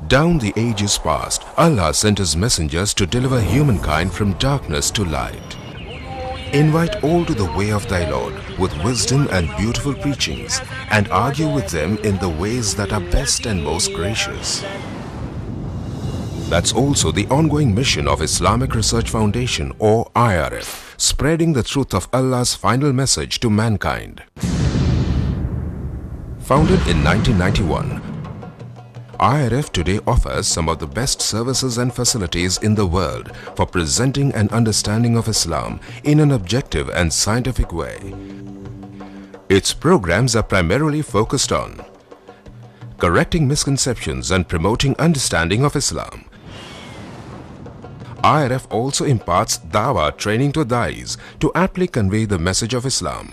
Down the ages past, Allah sent His messengers to deliver humankind from darkness to light. Invite all to the way of thy Lord with wisdom and beautiful preachings, and argue with them in the ways that are best and most gracious. That's also the ongoing mission of Islamic Research Foundation, or IRF, spreading the truth of Allah's final message to mankind. Founded in 1991, IRF today offers some of the best services and facilities in the world for presenting an understanding of Islam in an objective and scientific way. Its programs are primarily focused on correcting misconceptions and promoting understanding of Islam. IRF also imparts Dawah training to Da'is to aptly convey the message of Islam.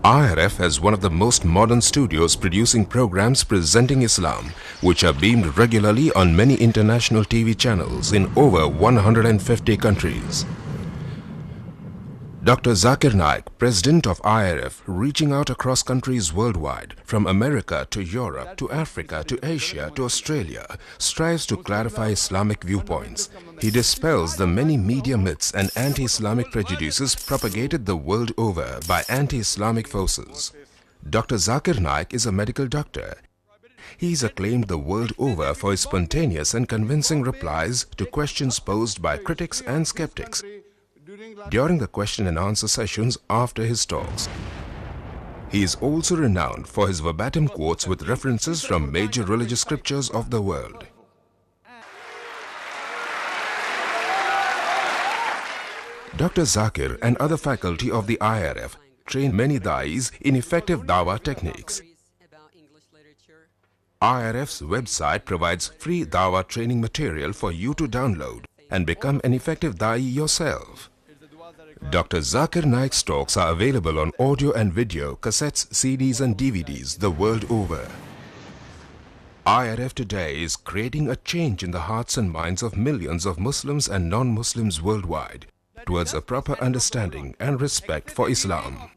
IRF has one of the most modern studios producing programs presenting Islam, which are beamed regularly on many international TV channels in over 150 countries. Dr. Zakir Naik, President of IRF, reaching out across countries worldwide, from America to Europe to Africa to Asia to Australia, strives to clarify Islamic viewpoints. He dispels the many media myths and anti-Islamic prejudices propagated the world over by anti-Islamic forces. Dr. Zakir Naik is a medical doctor. He is acclaimed the world over for his spontaneous and convincing replies to questions posed by critics and skeptics during the question and answer sessions after his talks. He is also renowned for his verbatim quotes with references from major religious scriptures of the world. Dr. Zakir and other faculty of the IRF train many Da'is in effective Dawah techniques. IRF's website provides free Dawah training material for you to download and become an effective Da'i yourself. Dr. Zakir Naik's talks are available on audio and video, cassettes, CDs and DVDs the world over. IRF today is creating a change in the hearts and minds of millions of Muslims and non-Muslims worldwide towards a proper understanding and respect for Islam.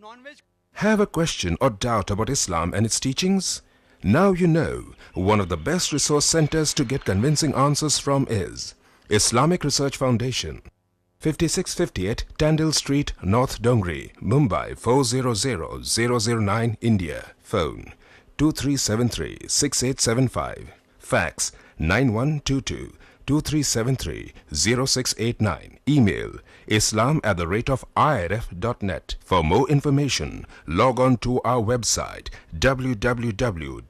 Have a question or doubt about Islam and its teachings? Now you know one of the best resource centers to get convincing answers from is Islamic Research Foundation, 5658 Tandil Street, North Dongri, Mumbai 400009, India. Phone 2373-6875. Fax 9122-2373-0689. Email islam@irf.net. For more information, log on to our website www.irf.net.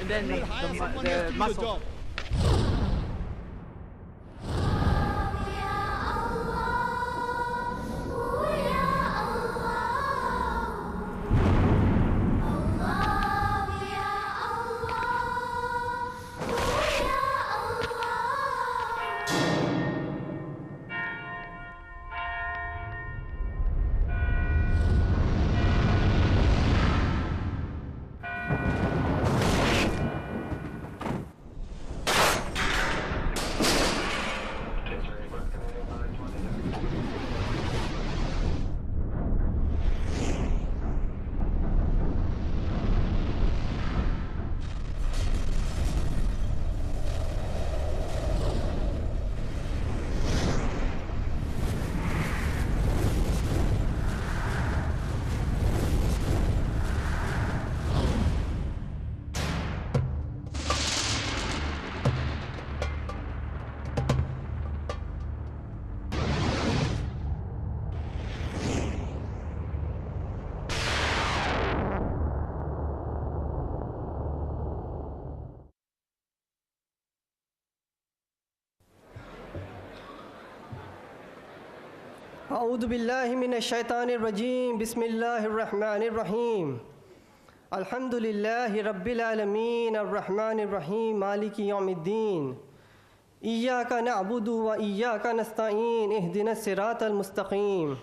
And then the muscle. أعوذ بالله من الشيطان الرجيم بسم الله الرحمن الرحيم الحمد لله رب العالمين الرحمن الرحيم مالك يوم الدين إياك نعبد وإياك نستعين اهدنا الصراط المستقيم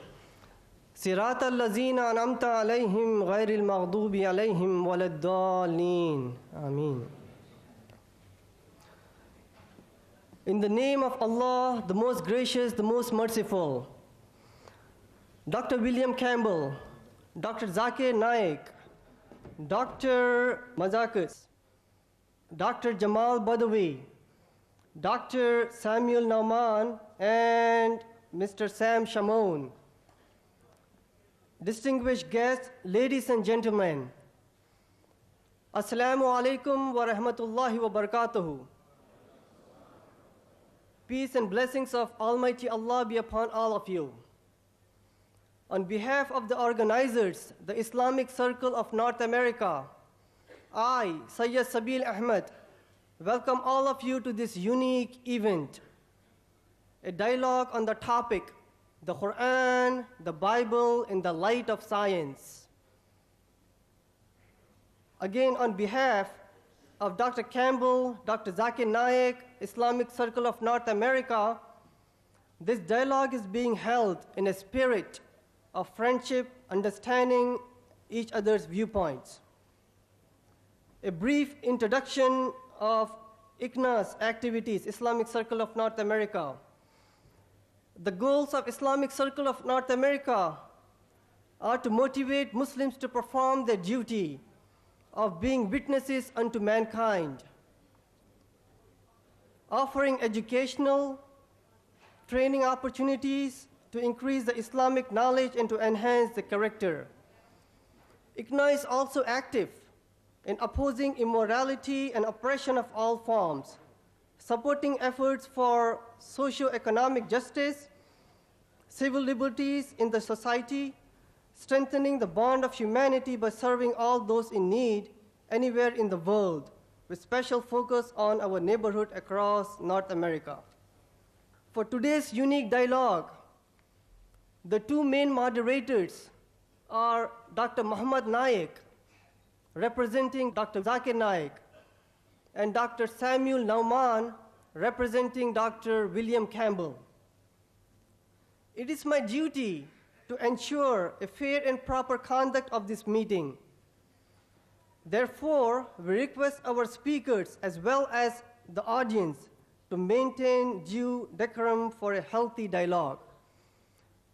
صراط الذين أنعمت عليهم غير المغضوب عليهم ولا الضالين. Ameen. In the name of Allah, the most gracious, the most merciful, Dr. William Campbell, Dr. Zakir Naik, Dr. Mazakas, Dr. Jamal Badawi, Dr. Samuel Nauman, and Mr. Sam Shamoun. Distinguished guests, ladies and gentlemen, Assalamu alaikum wa rahmatullahi wa barakatuhu. Peace and blessings of Almighty Allah be upon all of you. On behalf of the organizers, the Islamic Circle of North America, I, Sayyid Sabil Ahmed, welcome all of you to this unique event, a dialogue on the topic, the Quran, the Bible in the light of science. Again, on behalf of Dr. Campbell, Dr. Zakir Naik, Islamic Circle of North America, this dialogue is being held in a spirit of friendship, understanding each other's viewpoints. A brief introduction of ICNA's activities, Islamic Circle of North America. The goals of Islamic Circle of North America are to motivate Muslims to perform their duty of being witnesses unto mankind, offering educational, training opportunities to increase the Islamic knowledge and to enhance the character. ICNA is also active in opposing immorality and oppression of all forms, supporting efforts for socio-economic justice, civil liberties in the society, strengthening the bond of humanity by serving all those in need anywhere in the world, with special focus on our neighborhood across North America. For today's unique dialogue, the two main moderators are Dr. Muhammad Naik, representing Dr. Zakir Naik, and Dr. Samuel Nauman, representing Dr. William Campbell. It is my duty to ensure a fair and proper conduct of this meeting. Therefore, we request our speakers as well as the audience to maintain due decorum for a healthy dialogue.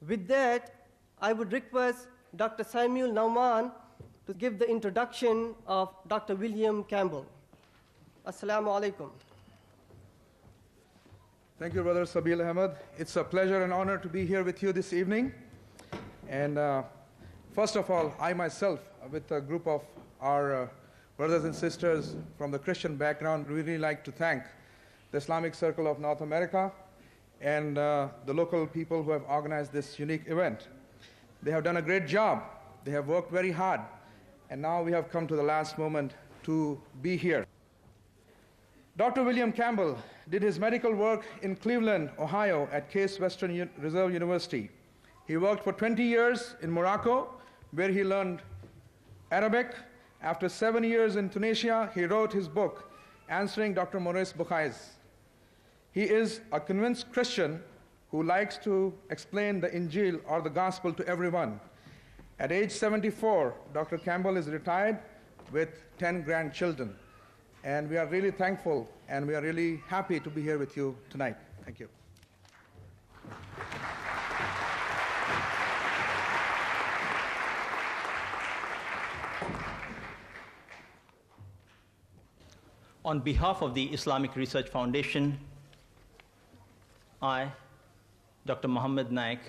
With that, I would request Dr. Samuel Nauman to give the introduction of Dr. William Campbell. Assalamu alaikum. Thank you, Brother Sabil Ahmed. It's a pleasure and honor to be here with you this evening. And first of all, I myself, with a group of our brothers and sisters from the Christian background, really like to thank the Islamic Circle of North America and the local people who have organized this unique event. They have done a great job. They have worked very hard. And now we have come to the last moment to be here. Dr. William Campbell did his medical work in Cleveland, Ohio at Case Western Reserve University. He worked for 20 years in Morocco, where he learned Arabic. After 7 years in Tunisia, he wrote his book, Answering Dr. Maurice Bucaille. He is a convinced Christian who likes to explain the Injil or the gospel to everyone. At age 74, Dr. Campbell is retired with 10 grandchildren. And we are really thankful and we are really happy to be here with you tonight. Thank you. On behalf of the Islamic Research Foundation, I, Dr. Muhammad Naik,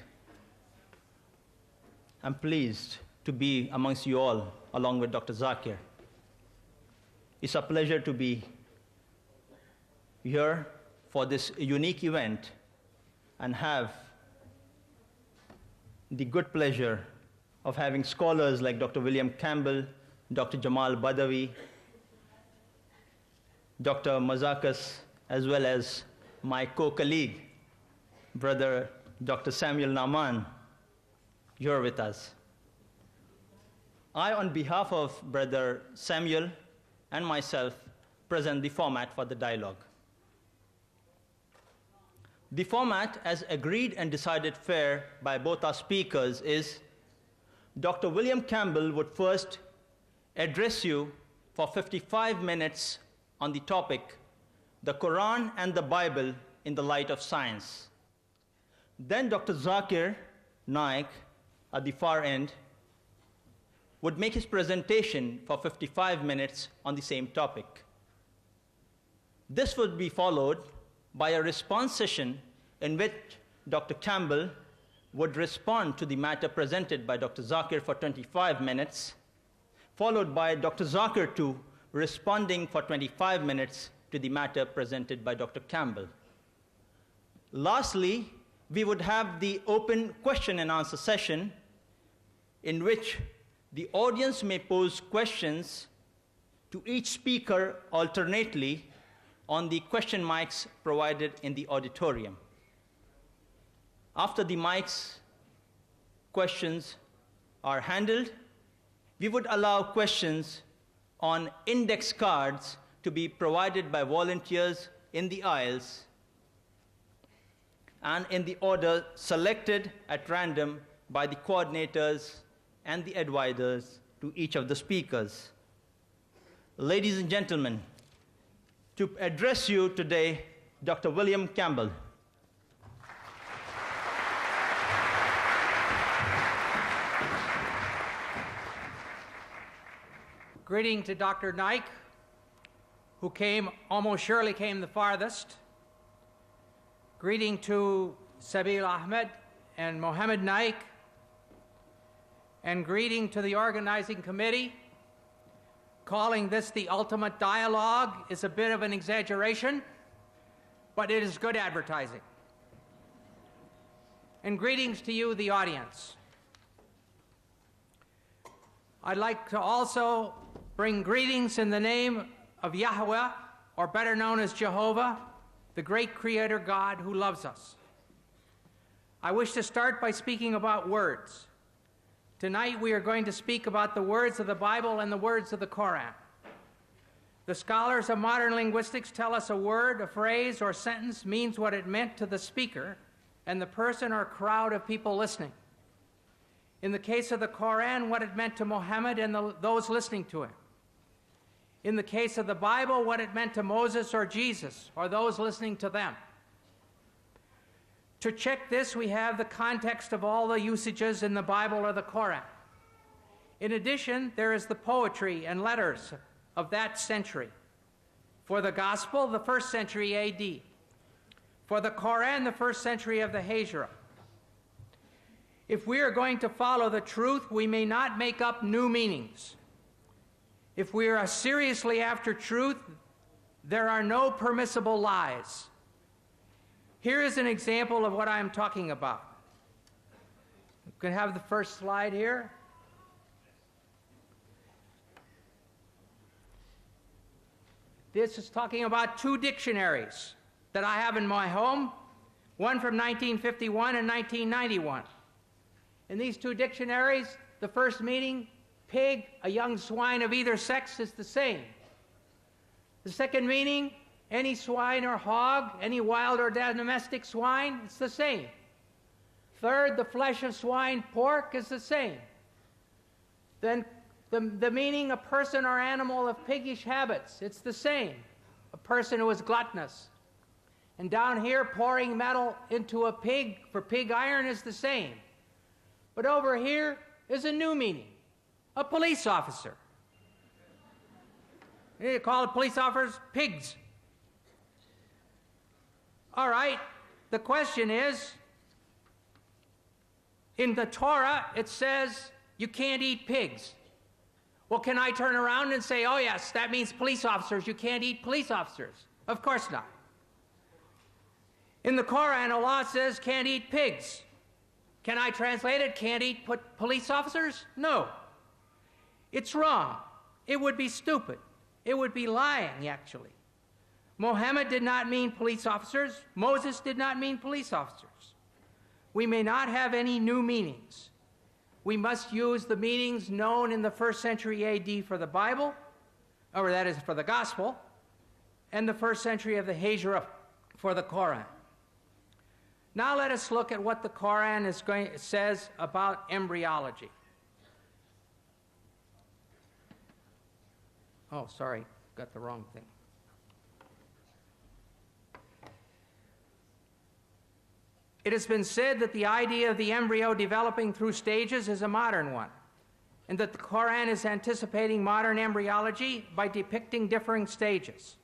am pleased to be amongst you all, along with Dr. Zakir. It's a pleasure to be here for this unique event and have the good pleasure of having scholars like Dr. William Campbell, Dr. Jamal Badawi, Dr. Mazakas, as well as my co-colleague, Brother Dr. Samuel Nauman, here with us. I, on behalf of Brother Samuel and myself, present the format for the dialogue. The format, as agreed and decided fair by both our speakers, is Dr. William Campbell would first address you for 55 minutes on the topic, the Quran and the Bible in the light of science. Then Dr. Zakir Naik, at the far end, would make his presentation for 55 minutes on the same topic. This would be followed by a response session in which Dr. Campbell would respond to the matter presented by Dr. Zakir for 25 minutes, followed by Dr. Zakir too responding for 25 minutes to the matter presented by Dr. Campbell. Lastly, we would have the open question and answer session in which the audience may pose questions to each speaker alternately on the question mics provided in the auditorium. After the mics questions are handled, we would allow questions on index cards to be provided by volunteers in the aisles and in the order selected at random by the coordinators and the advisors to each of the speakers. Ladies and gentlemen, to address you today, Dr. William Campbell. Greeting to Dr. Naik, who almost surely came the farthest. Greeting to Sabil Ahmed and Mohammed Naik. And greeting to the organizing committee. Calling this the ultimate dialogue is a bit of an exaggeration, but it is good advertising. And greetings to you, the audience. I'd like to also bring greetings in the name of Yahweh, or better known as Jehovah, the great creator God who loves us. I wish to start by speaking about words. Tonight we are going to speak about the words of the Bible and the words of the Koran. The scholars of modern linguistics tell us a word, a phrase, or sentence means what it meant to the speaker and the person or crowd of people listening. In the case of the Koran, what it meant to Muhammad and those listening to him. In the case of the Bible, what it meant to Moses or Jesus or those listening to them. To check this, we have the context of all the usages in the Bible or the Koran. In addition, there is the poetry and letters of that century. For the Gospel, the 1st century AD. For the Koran, the 1st century of the Hijra. If we are going to follow the truth, we may not make up new meanings. If we are seriously after truth, there are no permissible lies. Here is an example of what I'm talking about. You can have the first slide here. This is talking about 2 dictionaries that I have in my home, one from 1951 and 1991. In these 2 dictionaries, the first meaning, pig, a young swine of either sex, is the same. The second meaning, any swine or hog, any wild or domestic swine, it's the same. Third, the flesh of swine, pork, is the same. Then the meaning, a person or animal of piggish habits, it's the same. A person who is gluttonous. And down here, pouring metal into a pig for pig iron is the same. But over here is a new meaning, a police officer. You call the police officers pigs. All right, the question is, in the Torah, it says you can't eat pigs. Well, can I turn around and say, oh yes, that means police officers, you can't eat police officers? Of course not. In the Quran, Allah says can't eat pigs. Can I translate it, can't eat police officers? No. It's wrong. It would be stupid. It would be lying, actually. Muhammad did not mean police officers. Moses did not mean police officers. We may not have any new meanings. We must use the meanings known in the 1st century AD for the Bible, or that is for the Gospel, and the 1st century of the Hijra for the Quran. Now let us look at what the Quran says about embryology. Oh, sorry, got the wrong thing. It has been said that the idea of the embryo developing through stages is a modern one, and that the Quran is anticipating modern embryology by depicting differing stages.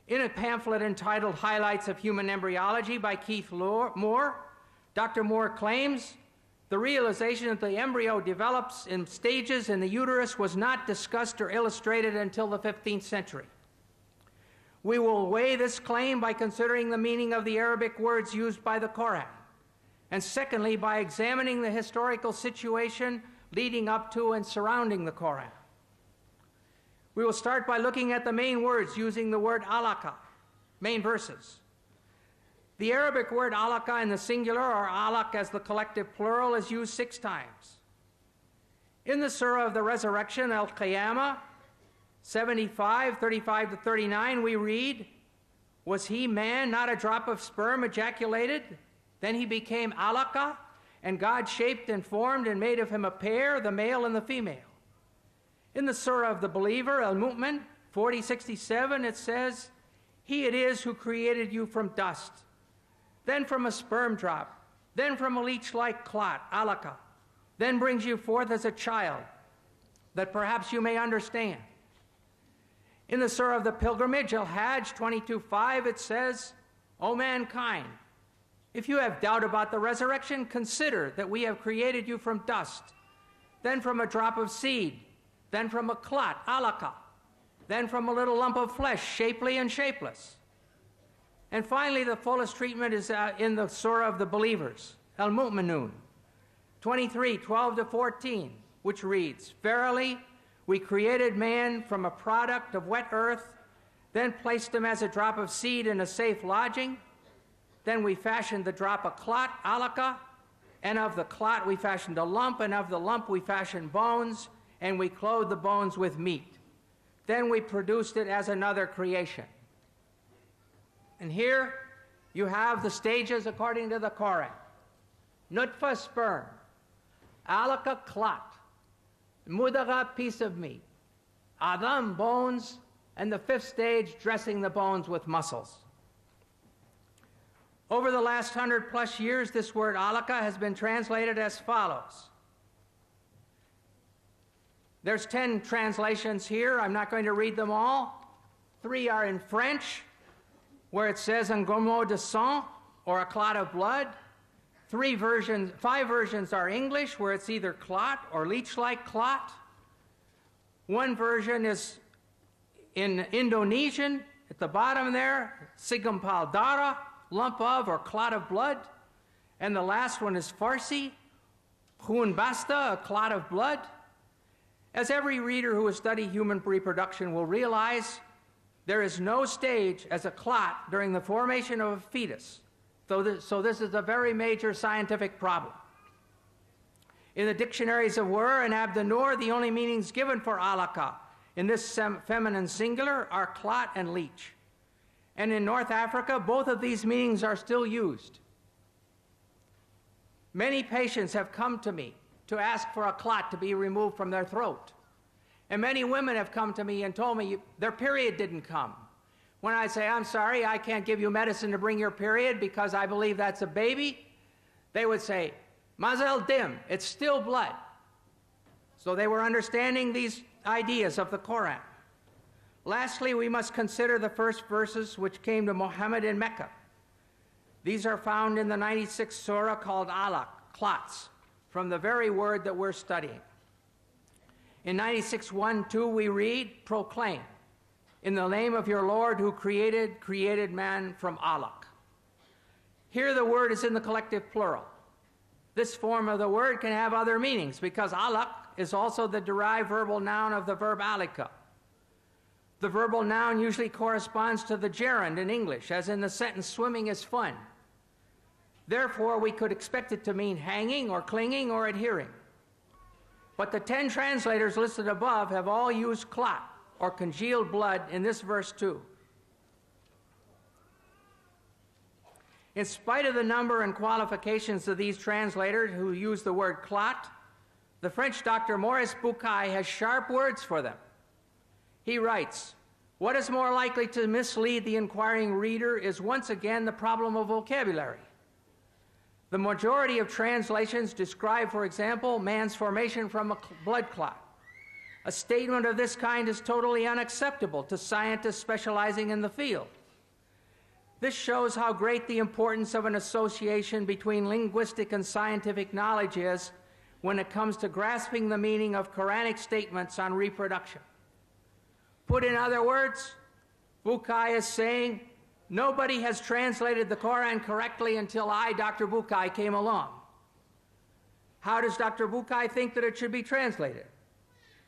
In a pamphlet entitled Highlights of Human Embryology by Keith Moore, Dr. Moore claims the realization that the embryo develops in stages in the uterus was not discussed or illustrated until the 15th century. We will weigh this claim by considering the meaning of the Arabic words used by the Quran, and secondly, by examining the historical situation leading up to and surrounding the Quran. We will start by looking at the main words using the word alaka, main verses. The Arabic word alaka in the singular, or alaq as the collective plural, is used 6 times. In the Surah of the Resurrection, Al-Qiyamah, 75, 35 to 39, we read, "Was he man, not a drop of sperm ejaculated? Then he became alaka, and God shaped and formed and made of him a pair, the male and the female." In the Surah of the Believer, Al-Mu'min, 40:67, it says, "He it is who created you from dust, then from a sperm drop, then from a leech-like clot, alaka, then brings you forth as a child, that perhaps you may understand." In the Surah of the Pilgrimage, Al-Hajj 22:5, it says, "O mankind, if you have doubt about the resurrection, consider that we have created you from dust, then from a drop of seed, then from a clot, alaka, then from a little lump of flesh, shapely and shapeless." And finally, the fullest treatment is in the Surah of the Believers, Al-Mu'minun, 23:12 to 14, which reads, "Verily, we created man from a product of wet earth, then placed him as a drop of seed in a safe lodging. Then we fashioned the drop a clot, alaka, and of the clot we fashioned a lump, and of the lump we fashioned bones, and we clothed the bones with meat. Then we produced it as another creation." And here you have the stages according to the Quran. Nutfa, sperm; alaka, clot; mudagha, piece of meat; adam, bones; and the 5th stage, dressing the bones with muscles. Over the last 100+ years, this word alaka has been translated as follows. There's 10 translations here. I'm not going to read them all. 3 are in French, where it says un gommot de sang, or a clot of blood. 5 versions are English, where it's either clot or leech-like clot. 1 version is in Indonesian, at the bottom there, segumpal darah, lump of or clot of blood. And the last one is Farsi, khun basta, a clot of blood. As every reader who has studied human reproduction will realize, there is no stage as a clot during the formation of a fetus. So this is a very major scientific problem. In the dictionaries of Wer and Abdunnoor, the only meanings given for alaka in this feminine singular are clot and leech. And in North Africa, both of these meanings are still used. Many patients have come to me to ask for a clot to be removed from their throat. And many women have come to me and told me their period didn't come. When I say, "I'm sorry, I can't give you medicine to bring your period because I believe that's a baby," they would say, "Mazel dim, it's still blood." So they were understanding these ideas of the Quran. Lastly, we must consider the first verses which came to Muhammad in Mecca. These are found in the 96th surah called alaq, clots, from the very word that we're studying. In 96:1-2 we read, "Proclaim, in the name of your Lord who created man from alaq." Here the word is in the collective plural. This form of the word can have other meanings because alaq is also the derived verbal noun of the verb alika. The verbal noun usually corresponds to the gerund in English, as in the sentence, "Swimming is fun." Therefore, we could expect it to mean hanging or clinging or adhering. But the 10 translators listed above have all used clot, or congealed blood, in this verse too. In spite of the number and qualifications of these translators who use the word clot, the French Dr. Maurice Bucaille has sharp words for them. He writes, "What is more likely to mislead the inquiring reader is once again the problem of vocabulary. The majority of translations describe, for example, man's formation from a blood clot. A statement of this kind is totally unacceptable to scientists specializing in the field. This shows how great the importance of an association between linguistic and scientific knowledge is when it comes to grasping the meaning of Quranic statements on reproduction." Put in other words, Bucaille is saying, nobody has translated the Quran correctly until I, Dr. Bucaille, came along. How does Dr. Bucaille think that it should be translated?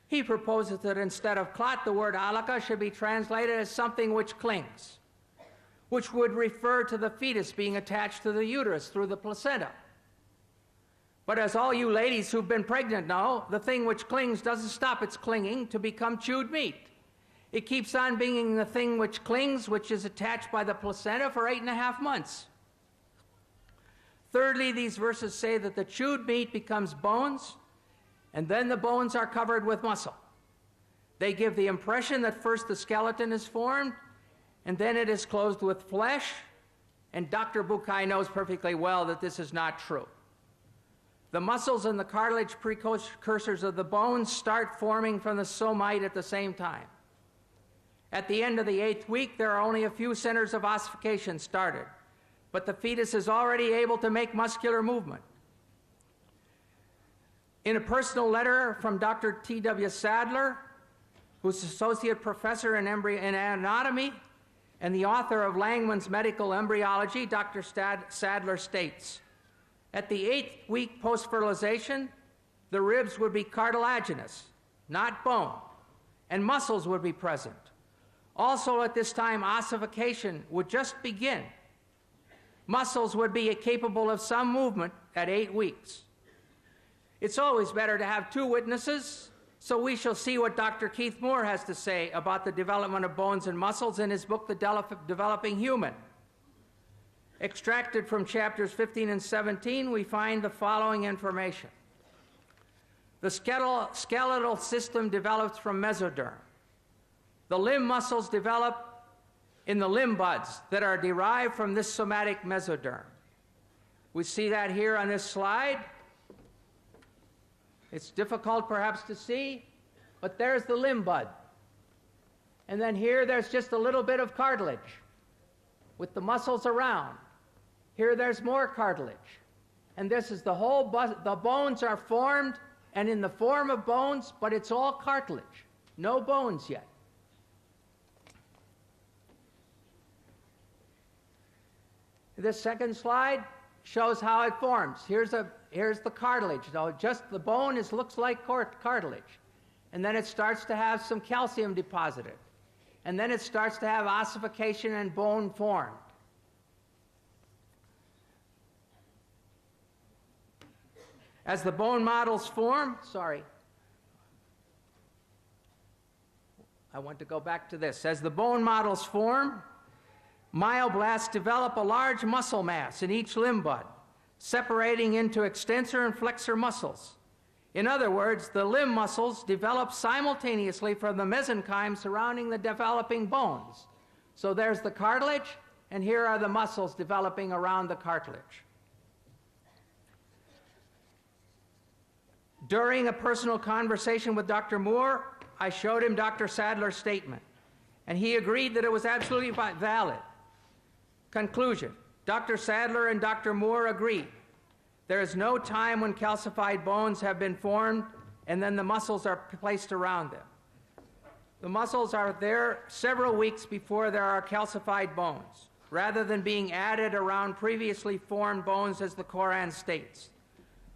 He proposes that instead of clot, the word alaka should be translated as something which clings, which would refer to the fetus being attached to the uterus through the placenta. But as all you ladies who've been pregnant know, the thing which clings doesn't stop its clinging to become chewed meat. It keeps on being the thing which clings, which is attached by the placenta for 8.5 months. Thirdly, these verses say that the chewed meat becomes bones, and then the bones are covered with muscle. They give the impression that first the skeleton is formed, and then it is clothed with flesh, and Dr. Bucaille knows perfectly well that this is not true. The muscles and the cartilage precursors of the bones start forming from the somite at the same time. At the end of the 8th week, there are only a few centers of ossification started, but the fetus is already able to make muscular movement. In a personal letter from Dr. T.W. Sadler, who's associate professor in anatomy and the author of Langman's Medical Embryology, Dr. Sadler states, "At the 8th week post-fertilization, the ribs would be cartilaginous, not bone, and muscles would be present. Also at this time, ossification would just begin. Muscles would be capable of some movement at 8 weeks. It's always better to have 2 witnesses, so we shall see what Dr. Keith Moore has to say about the development of bones and muscles in his book, The Developing Human." Extracted from chapters 15 and 17, we find the following information. The skeletal system develops from mesoderm. The limb muscles develop in the limb buds that are derived from this somatic mesoderm. We see that here on this slide. It's difficult perhaps to see, but there's the limb bud. And then here there's just a little bit of cartilage with the muscles around. Here there's more cartilage. And this is the whole, the bones are formed and in the form of bones, but it's all cartilage. No bones yet. This second slide shows how it forms. Here's the cartilage. So just the bone looks like cartilage. And then it starts to have some calcium deposited. And then it starts to have ossification and bone formed. As the bone models form, I want to go back to this. As the bone models form, myoblasts develop a large muscle mass in each limb bud, separating into extensor and flexor muscles. In other words, the limb muscles develop simultaneously from the mesenchyme surrounding the developing bones. So there's the cartilage, and here are the muscles developing around the cartilage. During a personal conversation with Dr. Moore, I showed him Dr. Sadler's statement, and he agreed that it was absolutely valid. Conclusion: Dr. Sadler and Dr. Moore agreed. There is no time when calcified bones have been formed and then the muscles are placed around them. The muscles are there several weeks before there are calcified bones, rather than being added around previously formed bones as the Quran states.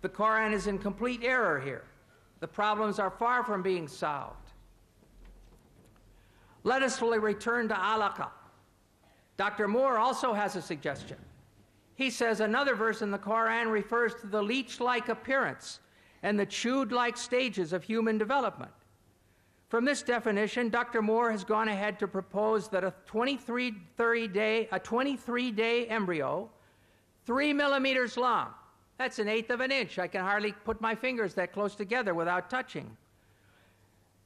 The Quran is in complete error here. The problems are far from being solved. Let us return to alaka. Dr. Moore also has a suggestion. He says another verse in the Quran refers to the leech-like appearance and the chewed-like stages of human development. From this definition, Dr. Moore has gone ahead to propose that a 23-day embryo 3 millimeters long. That's 1/8 of an inch. I can hardly put my fingers that close together without touching.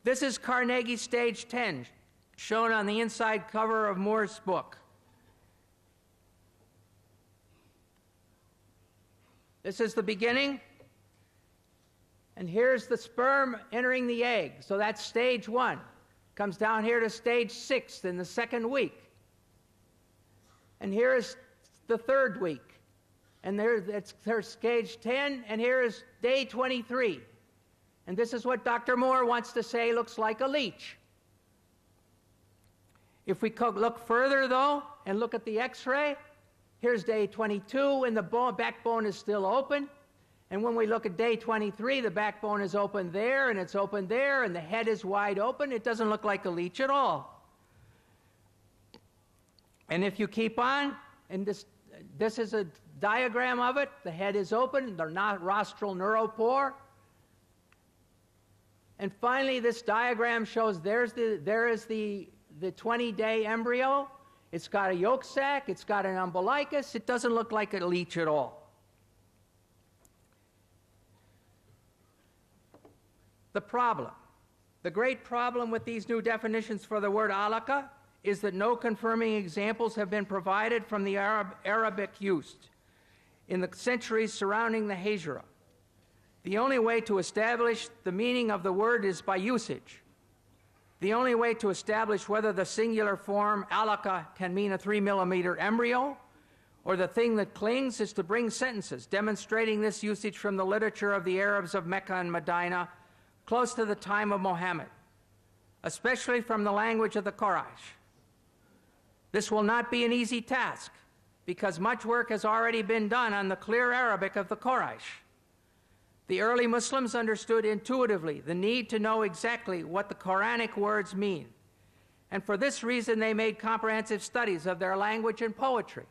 This is Carnegie Stage 10, shown on the inside cover of Moore's book. This is the beginning, and here's the sperm entering the egg. So that's stage 1. Comes down here to stage 6 in the 2nd week. And here is the 3rd week. And there's stage 10, and here is day 23. And this is what Dr. Moore wants to say looks like a leech. If we look further, though, and look at the X-ray, here's day 22, and the backbone is still open. And when we look at day 23, the backbone is open there, and it's open there, and the head is wide open. It doesn't look like a leech at all. And if you keep on, and this is a diagram of it. The head is open, the rostral neuropore. And finally, this diagram shows there is the 20-day embryo. It's got a yolk sac. It's got an umbilicus. It doesn't look like a leech at all. The problem, the great problem with these new definitions for the word alaka is that no confirming examples have been provided from the Arabic used in the centuries surrounding the Hijra. The only way to establish the meaning of the word is by usage. The only way to establish whether the singular form alaka can mean a 3-millimeter embryo or the thing that clings is to bring sentences demonstrating this usage from the literature of the Arabs of Mecca and Medina close to the time of Muhammad, especially from the language of the Quraysh. This will not be an easy task because much work has already been done on the clear Arabic of the Quraysh. The early Muslims understood intuitively the need to know exactly what the Quranic words mean, and for this reason they made comprehensive studies of their language and poetry.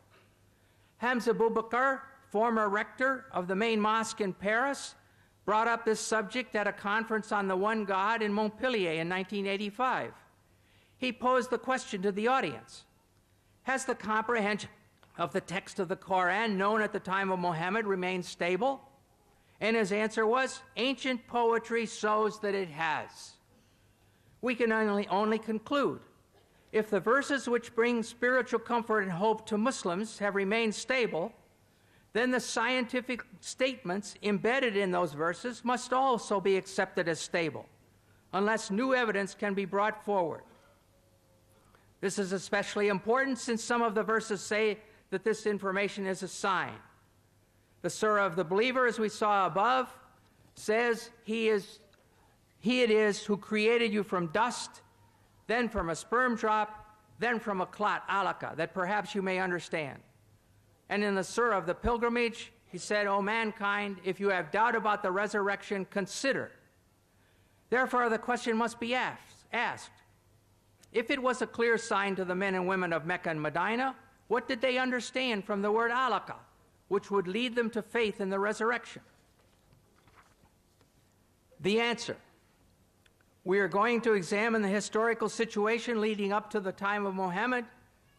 Hamza Boubacar, former rector of the main mosque in Paris, brought up this subject at a conference on the one God in Montpellier in 1985. He posed the question to the audience: has the comprehension of the text of the Quran known at the time of Muhammad remained stable? And his answer was, ancient poetry shows that it has. We can only conclude, if the verses which bring spiritual comfort and hope to Muslims have remained stable, then the scientific statements embedded in those verses must also be accepted as stable, unless new evidence can be brought forward. This is especially important since some of the verses say that this information is a sign. The Surah of the Believer, as we saw above, says, He it is who created you from dust, then from a sperm drop, then from a clot, alaka, that perhaps you may understand. And in the Surah of the Pilgrimage, he said, O mankind, if you have doubt about the resurrection, consider. Therefore, the question must be asked. If it was a clear sign to the men and women of Mecca and Medina, what did they understand from the word alaka, which would lead them to faith in the resurrection? The answer. We are going to examine the historical situation leading up to the time of Muhammad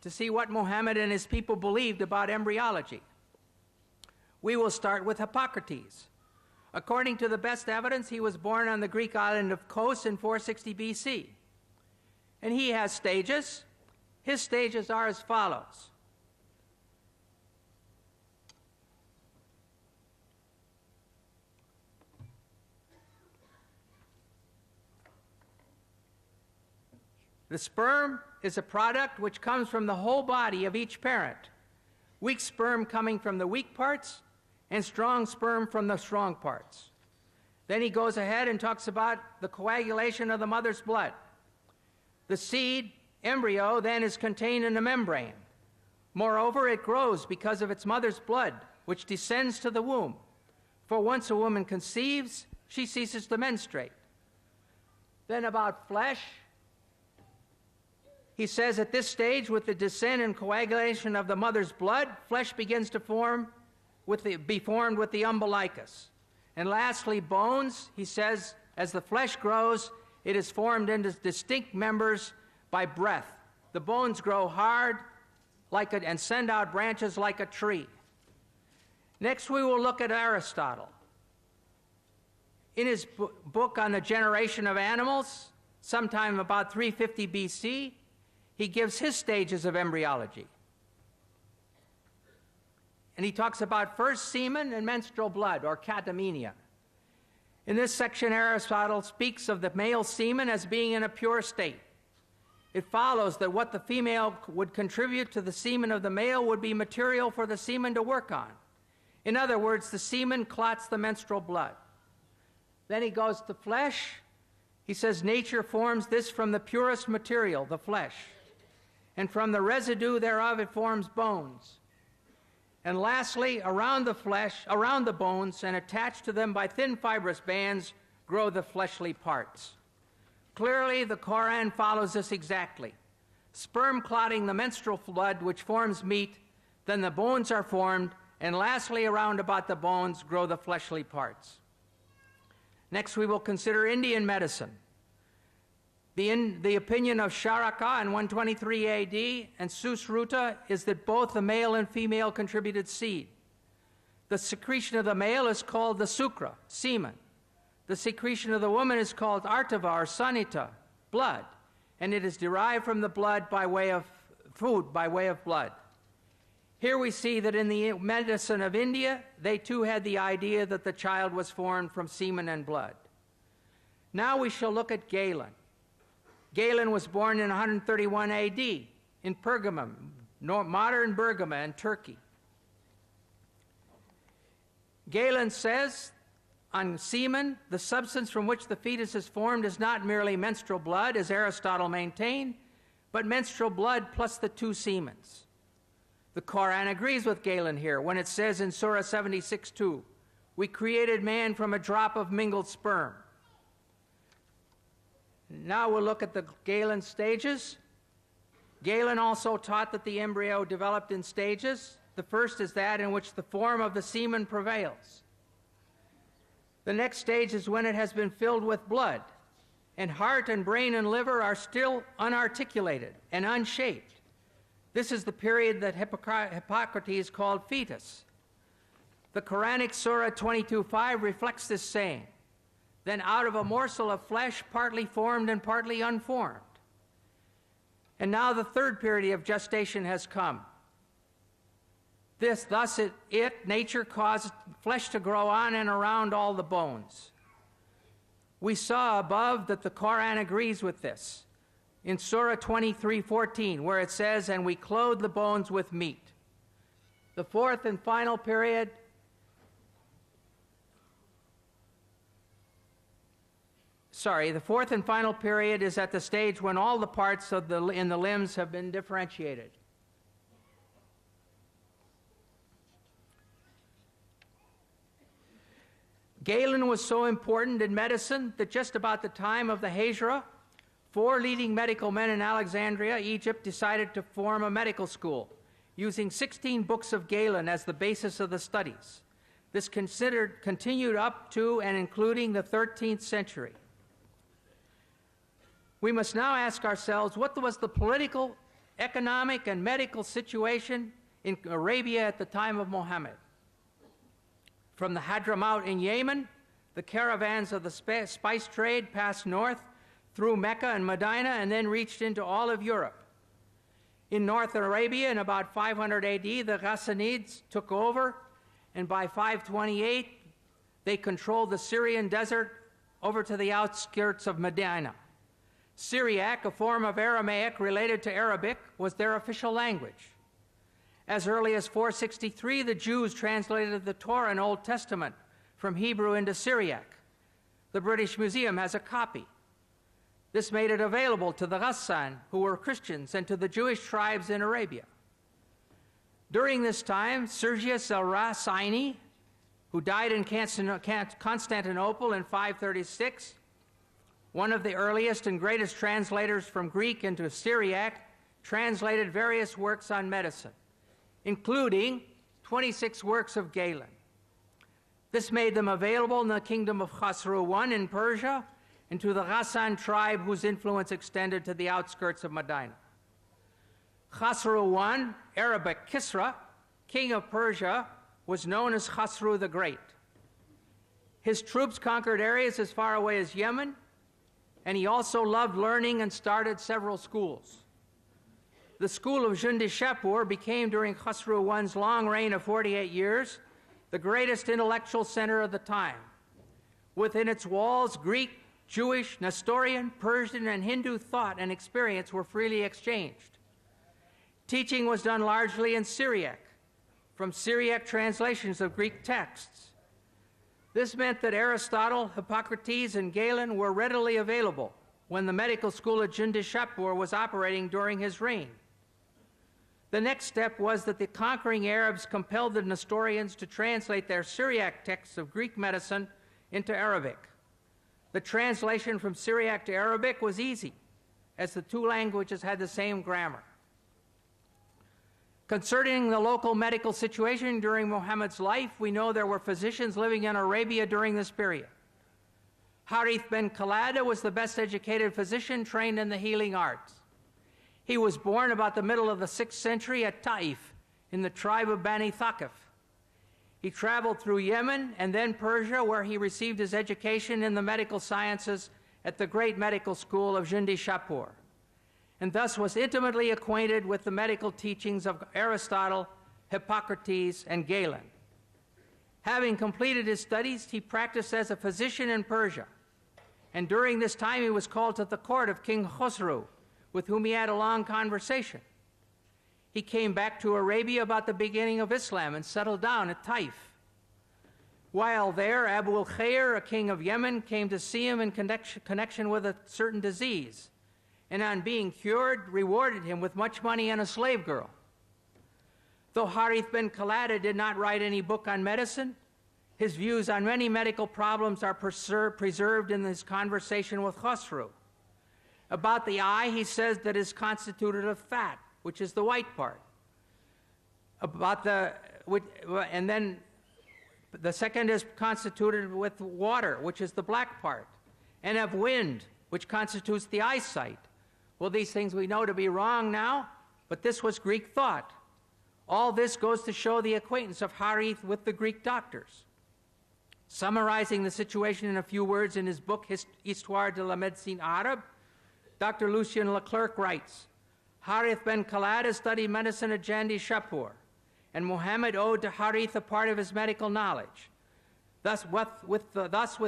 to see what Muhammad and his people believed about embryology. We will start with Hippocrates. According to the best evidence, he was born on the Greek island of Kos in 460 BC. And he has stages. His stages are as follows. The sperm is a product which comes from the whole body of each parent. Weak sperm coming from the weak parts, and strong sperm from the strong parts. Then he goes ahead and talks about the coagulation of the mother's blood. The seed, embryo, then is contained in a membrane. Moreover, it grows because of its mother's blood, which descends to the womb. For once a woman conceives, she ceases to menstruate. Then about flesh, he says at this stage, with the descent and coagulation of the mother's blood, flesh begins to be formed with the umbilicus. And lastly, bones, he says, as the flesh grows, it is formed into distinct members by breath. The bones grow hard and send out branches like a tree. Next, we will look at Aristotle. In his book on the generation of animals, sometime about 350 BC, he gives his stages of embryology. And he talks about first semen and menstrual blood, or catamenia. In this section, Aristotle speaks of the male semen as being in a pure state. It follows that what the female would contribute to the semen of the male would be material for the semen to work on. In other words, the semen clots the menstrual blood. Then he goes to flesh. He says nature forms this from the purest material, the flesh. And from the residue thereof it forms bones. And lastly, around the flesh, around the bones, and attached to them by thin fibrous bands, grow the fleshly parts. Clearly, the Quran follows this exactly. Sperm clotting the menstrual blood, which forms meat, then the bones are formed, and lastly, around about the bones, grow the fleshly parts. Next, we will consider Indian medicine. The opinion of Charaka in 123 AD and Susruta is that both the male and female contributed seed. The secretion of the male is called the sukra, semen. The secretion of the woman is called artava, or sanita, blood, and it is derived from the blood by way of food, by way of blood. Here we see that in the medicine of India, they too had the idea that the child was formed from semen and blood. Now we shall look at Galen. Galen was born in 131 AD in Pergamum, modern Bergama in Turkey. Galen says on semen, the substance from which the fetus is formed is not merely menstrual blood, as Aristotle maintained, but menstrual blood plus the two semens. The Quran agrees with Galen here when it says in Surah 76:2, "We created man from a drop of mingled sperm." Now we'll look at the Galen stages. Galen also taught that the embryo developed in stages. The first is that in which the form of the semen prevails. The next stage is when it has been filled with blood, and heart and brain and liver are still unarticulated and unshaped. This is the period that Hippocrates called fetus. The Quranic Surah 22:5 reflects this saying. Then out of a morsel of flesh, partly formed and partly unformed. And now the third period of gestation has come. Thus nature caused flesh to grow on and around all the bones. We saw above that the Quran agrees with this in Surah 23:14, where it says, "And we clothe the bones with meat." The fourth and final period is at the stage when all the parts in the limbs have been differentiated. Galen was so important in medicine that just about the time of the Hijra, 4 leading medical men in Alexandria, Egypt, decided to form a medical school, using 16 books of Galen as the basis of the studies. This continued up to and including the 13th century. We must now ask ourselves, what was the political, economic, and medical situation in Arabia at the time of Muhammad? From the Hadramaut in Yemen, the caravans of the spice trade passed north through Mecca and Medina and then reached into all of Europe. In North Arabia, in about 500 AD, the Ghassanids took over, and by 528, they controlled the Syrian desert over to the outskirts of Medina. Syriac, a form of Aramaic related to Arabic, was their official language. As early as 463, the Jews translated the Torah and Old Testament from Hebrew into Syriac. The British Museum has a copy. This made it available to the Ghassan, who were Christians, and to the Jewish tribes in Arabia. During this time, Sergius al-Rasaini, who died in Constantinople in 536, one of the earliest and greatest translators from Greek into Syriac, translated various works on medicine, including 26 works of Galen. This made them available in the kingdom of Khosrow I in Persia and to the Ghassan tribe whose influence extended to the outskirts of Medina. Khosrow I, Arabic Kisra, king of Persia, was known as Khosrow the Great. His troops conquered areas as far away as Yemen, and he also loved learning and started several schools. The school of Jundi-Shapur became, during Khosrow I's long reign of 48 years, the greatest intellectual center of the time. Within its walls, Greek, Jewish, Nestorian, Persian, and Hindu thought and experience were freely exchanged. Teaching was done largely in Syriac, from Syriac translations of Greek texts. This meant that Aristotle, Hippocrates, and Galen were readily available when the medical school at Jundi-Shapur was operating during his reign. The next step was that the conquering Arabs compelled the Nestorians to translate their Syriac texts of Greek medicine into Arabic. The translation from Syriac to Arabic was easy, as the two languages had the same grammar. Concerning the local medical situation during Muhammad's life, we know there were physicians living in Arabia during this period. Harith ben Khalada was the best educated physician trained in the healing arts. He was born about the middle of the 6th century at Taif in the tribe of Bani Thaqif. He traveled through Yemen and then Persia, where he received his education in the medical sciences at the great medical school of Jundi-Shapur, and thus was intimately acquainted with the medical teachings of Aristotle, Hippocrates, and Galen. Having completed his studies, he practiced as a physician in Persia, and during this time he was called to the court of King Khosrow, with whom he had a long conversation. He came back to Arabia about the beginning of Islam and settled down at Taif. While there, Abu al-Khair, a king of Yemen, came to see him in connection with a certain disease, and on being cured, rewarded him with much money and a slave girl. Though Harith ben Khalada did not write any book on medicine, his views on many medical problems are preserved in his conversation with Khosrow. About the eye, he says that it is constituted of fat, which is the white part. And then the second is constituted with water, which is the black part, and of wind, which constitutes the eyesight. Well, these things we know to be wrong now, but this was Greek thought. All this goes to show the acquaintance of Harith with the Greek doctors. Summarizing the situation in a few words in his book, Histoire de la Médecine Arabe, Dr. Lucien Leclerc writes, Harith ben Khalada studied medicine at Jundi-Shapur, and Muhammad owed to Harith a part of his medical knowledge. Thus, with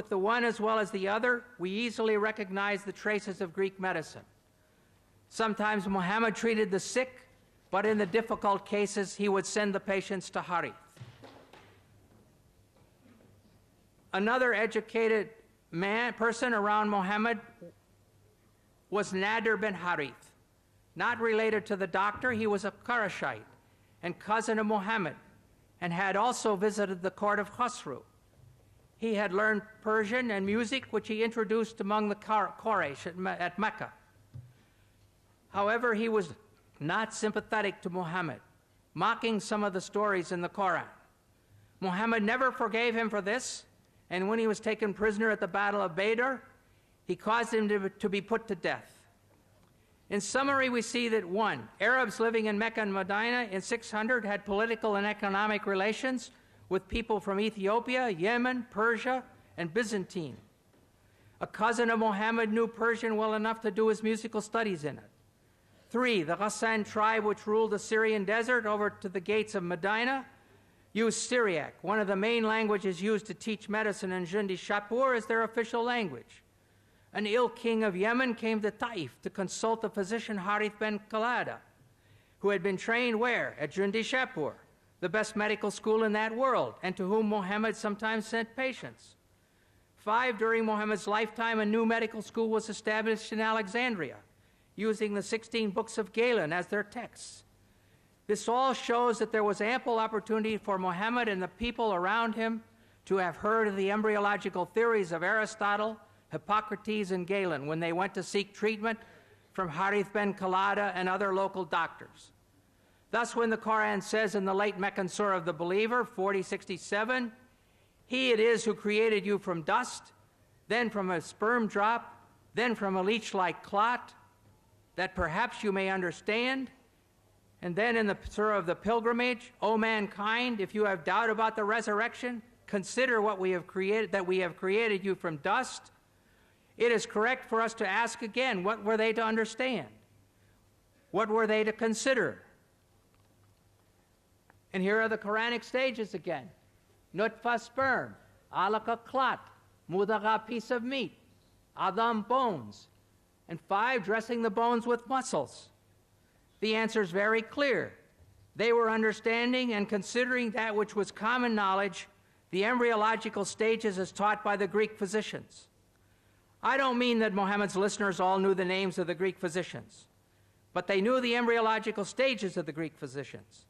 the one as well as the other, we easily recognize the traces of Greek medicine. Sometimes Muhammad treated the sick, but in the difficult cases, he would send the patients to Harith. Another educated person around Muhammad was Nadir bin Harith. Not related to the doctor, he was a Qurayshite and cousin of Muhammad, and had also visited the court of Khosrow. He had learned Persian and music, which he introduced among the Quraysh at Mecca. However, he was not sympathetic to Muhammad, mocking some of the stories in the Quran. Muhammad never forgave him for this, and when he was taken prisoner at the Battle of Badr, he caused him to be put to death. In summary, we see that 1, Arabs living in Mecca and Medina in 600 had political and economic relations with people from Ethiopia, Yemen, Persia, and Byzantine. A cousin of Muhammad knew Persian well enough to do his musical studies in it. 3, the Ghassan tribe, which ruled the Syrian desert over to the gates of Medina, used Syriac, one of the main languages used to teach medicine in Jundi-Shapur, as their official language. An ill king of Yemen came to Taif to consult the physician Harith ben Khalada, who had been trained where? At Jundi-Shapur, the best medical school in that world, and to whom Muhammad sometimes sent patients. 5, during Muhammad's lifetime, a new medical school was established in Alexandria, using the 16 books of Galen as their texts. This all shows that there was ample opportunity for Muhammad and the people around him to have heard of the embryological theories of Aristotle, Hippocrates, and Galen when they went to seek treatment from Harith ben Khalada and other local doctors. Thus, when the Quran says in the late Meccan Surah of the Believer, 40:67, He it is who created you from dust, then from a sperm drop, then from a leech-like clot, that perhaps you may understand, And then in the Surah of the Pilgrimage, O mankind, if you have doubt about the resurrection, consider what we have created, that we have created you from dust. It is correct for us to ask again, what were they to understand? What were they to consider? And here are the Quranic stages again. Nutfa, sperm. Alaka, clot. Mudagha, piece of meat. Adam, bones. And 5, dressing the bones with muscles. The answer is very clear. They were understanding and considering that which was common knowledge, the embryological stages as taught by the Greek physicians. I don't mean that Muhammad's listeners all knew the names of the Greek physicians, but they knew the embryological stages of the Greek physicians.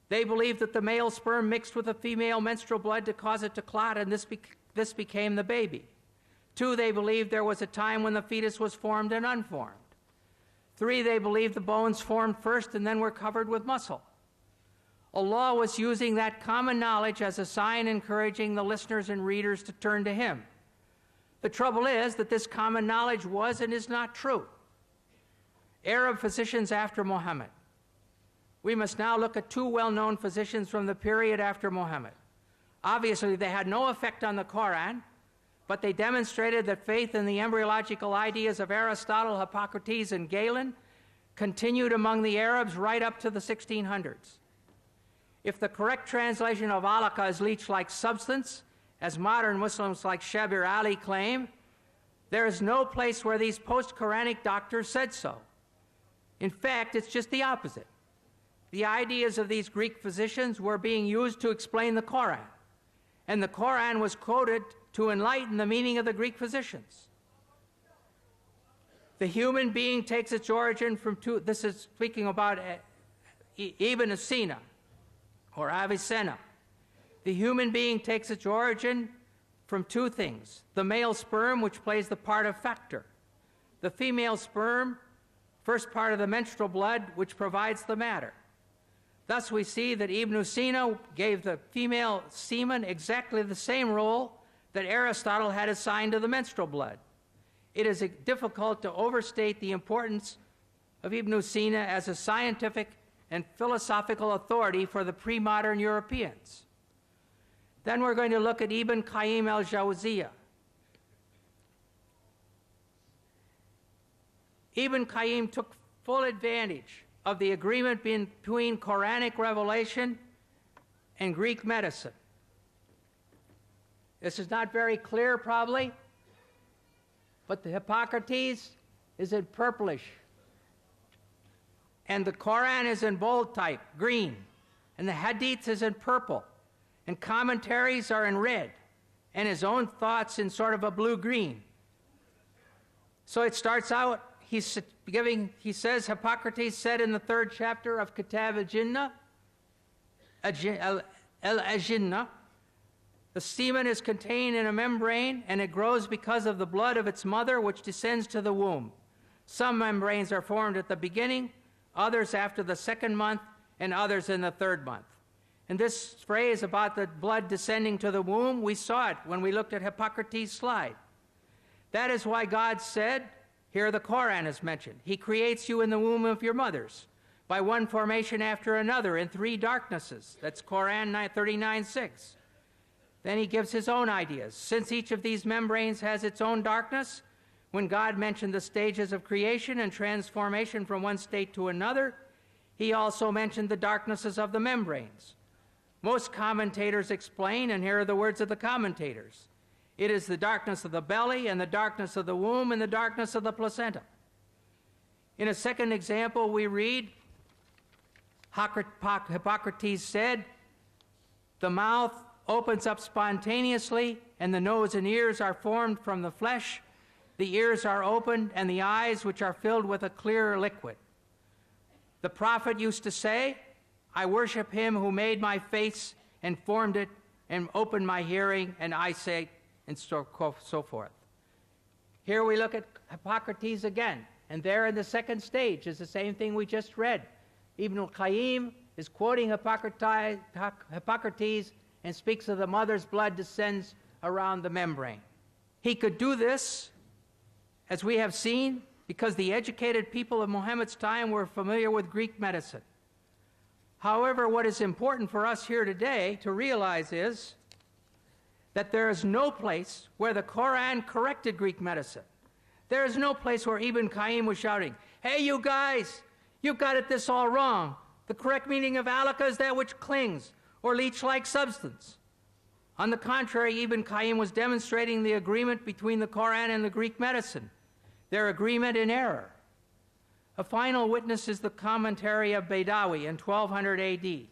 They believed that the male sperm mixed with the female menstrual blood to cause it to clot, and this became the baby. 2, they believed there was a time when the fetus was formed and unformed. 3, they believed the bones formed first and then were covered with muscle. Allah was using that common knowledge as a sign encouraging the listeners and readers to turn to Him. The trouble is that this common knowledge was and is not true. Arab physicians after Muhammad. We must now look at 2 well-known physicians from the period after Muhammad. Obviously, they had no effect on the Quran, but they demonstrated that faith in the embryological ideas of Aristotle, Hippocrates, and Galen continued among the Arabs right up to the 1600s. If the correct translation of alaka is leech-like substance, as modern Muslims like Shabir Ali claim, there is no place where these post-Quranic doctors said so. In fact, it's just the opposite. The ideas of these Greek physicians were being used to explain the Quran, and the Quran was quoted to enlighten the meaning of the Greek physicians. The human being takes its origin from 2, this is speaking about Ibn Sina, or Avicenna. The human being takes its origin from 2 things. The male sperm, which plays the part of factor. The female sperm, first part of the menstrual blood, which provides the matter. Thus we see that Ibn Sina gave the female semen exactly the same role that Aristotle had assigned to the menstrual blood. It is difficult to overstate the importance of Ibn Sina as a scientific and philosophical authority for the pre-modern Europeans. Then we're going to look at Ibn Qayyim al-Jawziyah. Ibn Qayyim took full advantage of the agreement between Quranic revelation and Greek medicine. This is not very clear, probably, but the Hippocrates is in purplish, and the Quran is in bold type, green, and the Hadith is in purple, and commentaries are in red, and his own thoughts in sort of a blue-green. So it starts out, he says, Hippocrates said in the 3rd chapter of Kitab al-Ajinnah, the semen is contained in a membrane, and it grows because of the blood of its mother, which descends to the womb. Some membranes are formed at the beginning, others after the 2nd month, and others in the 3rd month. And this phrase about the blood descending to the womb, we saw it when we looked at Hippocrates' slide. That is why God said, here the Quran is mentioned, He creates you in the womb of your mothers by one formation after another in 3 darknesses. That's Quran 39:6. Then He gives His own ideas. Since each of these membranes has its own darkness, when God mentioned the stages of creation and transformation from one state to another, He also mentioned the darknesses of the membranes. Most commentators explain, and here are the words of the commentators, it is the darkness of the belly and the darkness of the womb and the darkness of the placenta. In a second example, we read, Hippocrates said, the mouth opens up spontaneously, and the nose and ears are formed from the flesh. The ears are opened, and the eyes, which are filled with a clear liquid. The prophet used to say, I worship Him who made my face and formed it and opened my hearing and eyesight, and so forth. Here we look at Hippocrates again, and there in the 2nd stage is the same thing we just read. Ibn al-Qayyim is quoting Hippocrates and speaks of the mother's blood descends around the membrane. He could do this, as we have seen, because the educated people of Muhammad's time were familiar with Greek medicine. However, what is important for us here today to realize is that there is no place where the Quran corrected Greek medicine. There is no place where Ibn Qayyim was shouting, "Hey, you guys, you've got this all wrong. The correct meaning of alaka is that which clings or leech-like substance." On the contrary, Ibn Qayyim was demonstrating the agreement between the Quran and the Greek medicine, their agreement in error. A final witness is the commentary of Baydawi in 1200 AD.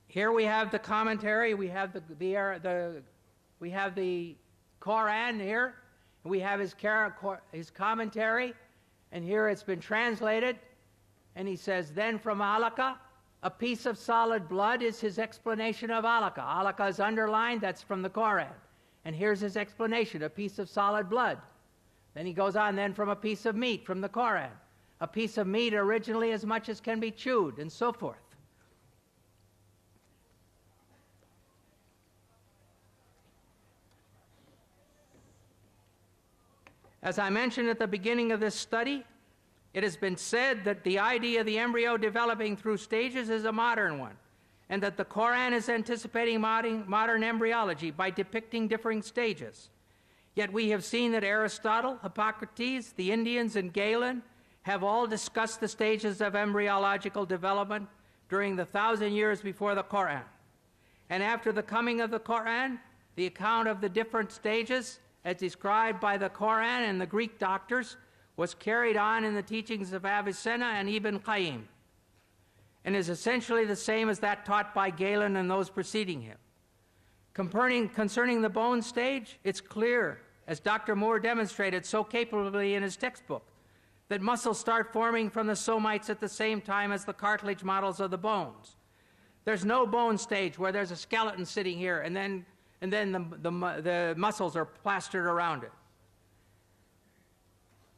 Here we have the commentary, we have the Quran here, and we have his commentary, and here it's been translated, and he says, then from alaka, a piece of solid blood is his explanation of alaka. Alaka is underlined, that's from the Quran. And here's his explanation, a piece of solid blood. Then he goes on, then from a piece of meat from the Quran. A piece of meat originally as much as can be chewed, and so forth. As I mentioned at the beginning of this study, it has been said that the idea of the embryo developing through stages is a modern one, and that the Quran is anticipating modern embryology by depicting differing stages. Yet we have seen that Aristotle, Hippocrates, the Indians, and Galen have all discussed the stages of embryological development during the 1,000 years before the Quran. And after the coming of the Quran, the account of the different stages, as described by the Quran and the Greek doctors, was carried on in the teachings of Avicenna and Ibn Qayyim, and is essentially the same as that taught by Galen and those preceding him. Concerning the bone stage, it's clear, as Dr. Moore demonstrated so capably in his textbook, that muscles start forming from the somites at the same time as the cartilage models of the bones. There's no bone stage where there's a skeleton sitting here and then the muscles are plastered around it.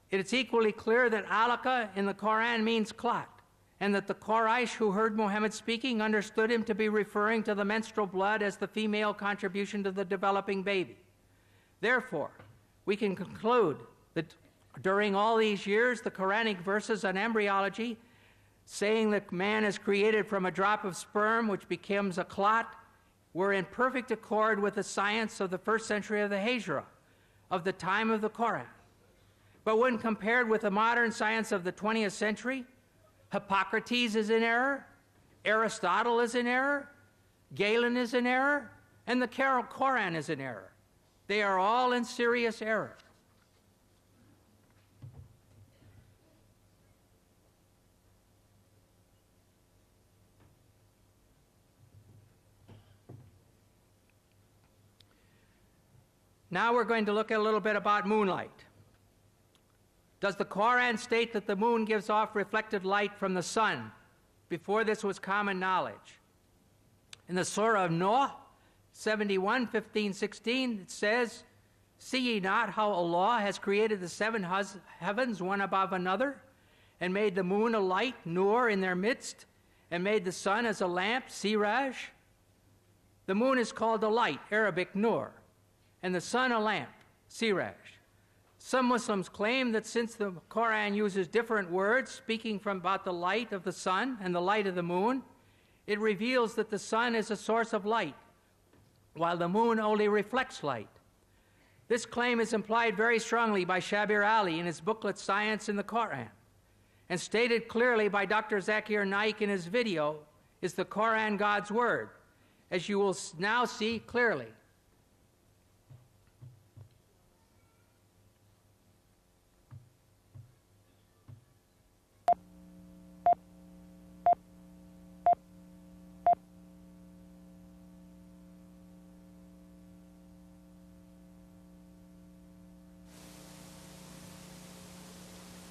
It's equally clear that alaka in the Quran means clot, and that the Quraysh who heard Muhammad speaking understood him to be referring to the menstrual blood as the female contribution to the developing baby. Therefore, we can conclude that during all these years, the Quranic verses on embryology, saying that man is created from a drop of sperm which becomes a clot, were in perfect accord with the science of the 1st century of the Hijra, of the time of the Quran. But when compared with the modern science of the 20th century, Hippocrates is in error, Aristotle is in error, Galen is in error, and the Quran is in error. They are all in serious error. Now we're going to look at a little bit about moonlight. Does the Quran state that the moon gives off reflected light from the sun? Before this was common knowledge. In the Surah of Noah, 71, 15, 16, it says, "See ye not how Allah has created the 7 heavens one above another, and made the moon a light, Nur, in their midst, and made the sun as a lamp, Siraj?" The moon is called a light, Arabic Nur, and the sun a lamp, Siraj. Some Muslims claim that since the Quran uses different words speaking about the light of the sun and the light of the moon, it reveals that the sun is a source of light, while the moon only reflects light. This claim is implied very strongly by Shabir Ali in his booklet Science in the Quran, and stated clearly by Dr. Zakir Naik in his video, "Is the Quran God's word?" as you will now see clearly.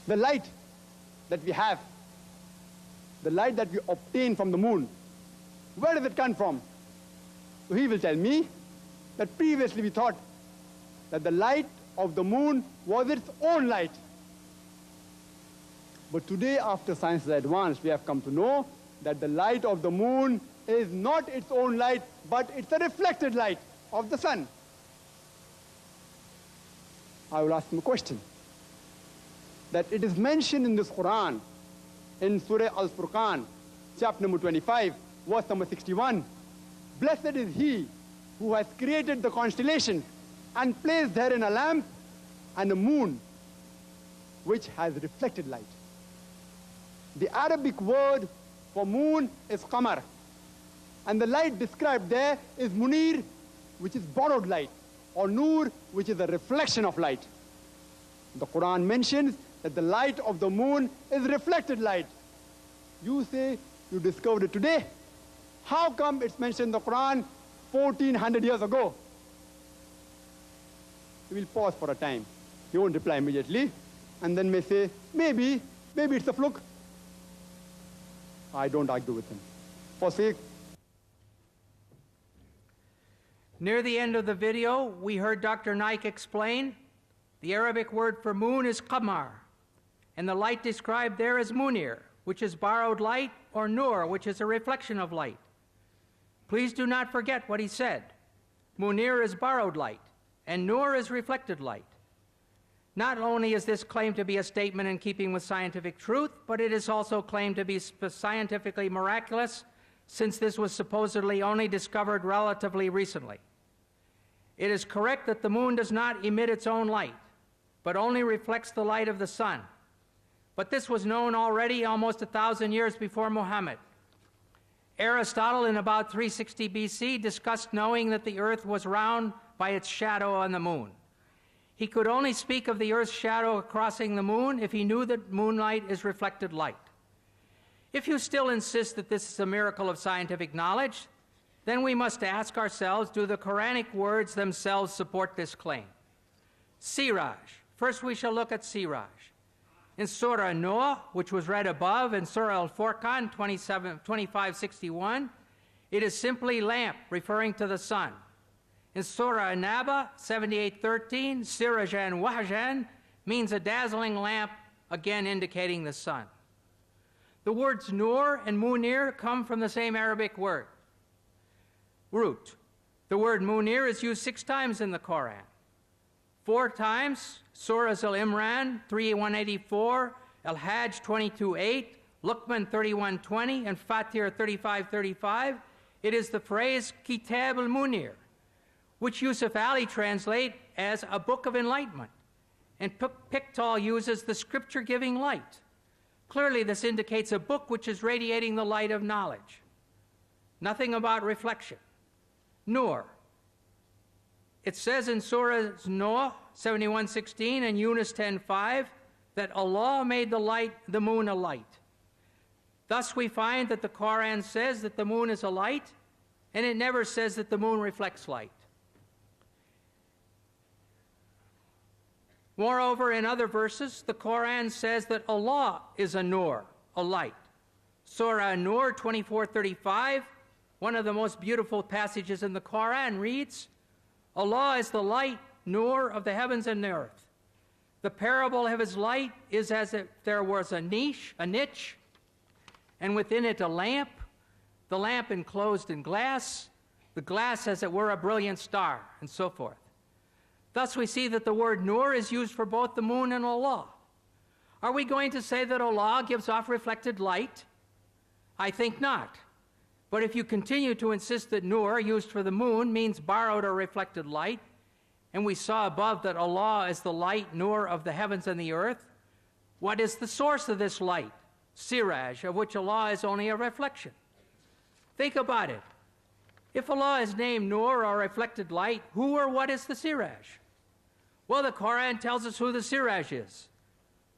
The light that we have, the light that we obtain from the moon, where does it come from? So he will tell me that previously we thought that the light of the moon was its own light. But today, after science has advanced, we have come to know that the light of the moon is not its own light, but it's a reflected light of the sun. I will ask him a question. That it is mentioned in this Quran in Surah Al-Furqan, chapter number 25, verse number 61. Blessed is he who has created the constellation and placed therein a lamp and a moon which has reflected light. The Arabic word for moon is qamar, and the light described there is munir, which is borrowed light, or nur, which is a reflection of light. The Quran mentions that the light of the moon is reflected light. You say you discovered it today. How come it's mentioned in the Quran 1400 years ago? We will pause for a time. He won't reply immediately, and then may say, maybe it's a fluke. I don't argue with him. For sake. Near the end of the video, we heard Dr. Naik explain the Arabic word for moon is qamar, and the light described there is munir, which is borrowed light, or nur, which is a reflection of light. Please do not forget what he said. Munir is borrowed light, and nur is reflected light. Not only is this claimed to be a statement in keeping with scientific truth, but it is also claimed to be scientifically miraculous, since this was supposedly only discovered relatively recently. It is correct that the moon does not emit its own light, but only reflects the light of the sun. But this was known already almost 1,000 years before Muhammad. Aristotle, in about 360 BC, discussed knowing that the earth was round by its shadow on the moon. He could only speak of the earth's shadow crossing the moon if he knew that moonlight is reflected light. If you still insist that this is a miracle of scientific knowledge, then we must ask ourselves, do the Quranic words themselves support this claim? Siraj. First we shall look at Siraj. In Surah Noah, which was read above, in Surah Al-Furqan 2561, it is simply lamp, referring to the sun. In Surah An-Naba 78:13, Sirajan Wahjan means a dazzling lamp, again indicating the sun. The words nur and munir come from the same Arabic word, root. The word munir is used 6 times in the Quran. 4 times, Surahs Al-Imran 3:184, Al-Hajj 22:8, Luqman 31:20, and Fatir 35:35. It is the phrase Kitab al-Munir, which Yusuf Ali translate as a book of enlightenment, and Pickthall uses the scripture-giving light. Clearly, this indicates a book which is radiating the light of knowledge. Nothing about reflection. Nur. It says in Surah Noah 71:16 and Yunus 10:5 that Allah made the moon a light. Thus we find that the Quran says that the moon is a light, and it never says that the moon reflects light. Moreover, in other verses, the Quran says that Allah is a nur, a light. Surah An-Nur 24:35, one of the most beautiful passages in the Quran, reads, Allah is the light, nur of the heavens and the earth. The parable of his light is as if there was a niche, and within it a lamp, the lamp enclosed in glass, the glass as it were a brilliant star, and so forth. Thus we see that the word nur is used for both the moon and Allah. Are we going to say that Allah gives off reflected light? I think not. But if you continue to insist that nur, used for the moon, means borrowed or reflected light, and we saw above that Allah is the light, nur of the heavens and the earth, what is the source of this light, siraj, of which Allah is only a reflection? Think about it. If Allah is named nur, or reflected light, who or what is the siraj? Well, the Quran tells us who the siraj is,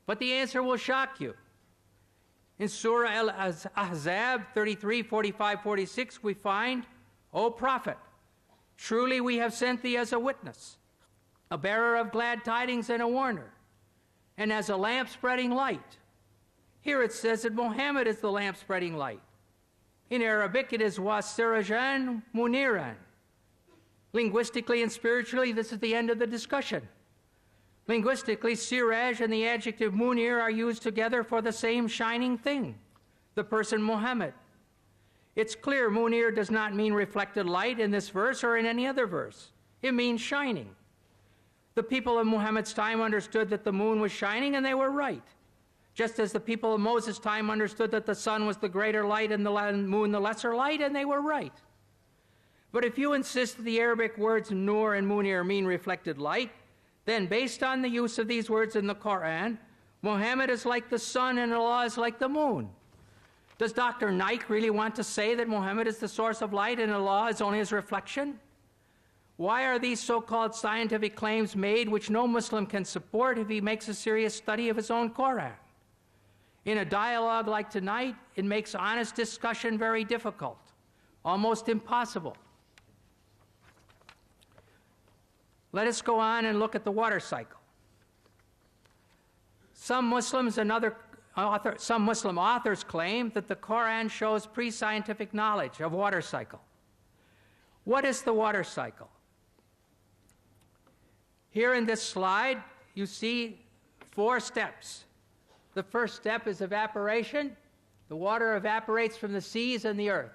but the answer will shock you. In Surah Al-Ahzab 33:45-46, we find, O Prophet, truly we have sent thee as a witness, a bearer of glad tidings and a warner, and as a lamp spreading light. Here it says that Muhammad is the lamp spreading light. In Arabic, it is wasirajan muniran. Linguistically and spiritually, this is the end of the discussion. Linguistically, siraj and the adjective munir are used together for the same shining thing, the person Muhammad. It's clear munir does not mean reflected light in this verse or in any other verse. It means shining. The people of Muhammad's time understood that the moon was shining, and they were right. just as the people of Moses' time understood that the sun was the greater light and the moon the lesser light, and they were right. But if you insist that the Arabic words nur and munir mean reflected light, then based on the use of these words in the Quran, Muhammad is like the sun and Allah is like the moon. Does Dr. Naik really want to say that Muhammad is the source of light and Allah is only his reflection? Why are these so-called scientific claims made which no Muslim can support if he makes a serious study of his own Quran? In a dialogue like tonight, it makes honest discussion very difficult, almost impossible. Let us go on and look at the water cycle. Some Muslim authors claim that the Quran shows pre-scientific knowledge of water cycle. What is the water cycle? Here in this slide, you see 4 steps. The first step is evaporation. The water evaporates from the seas and the earth.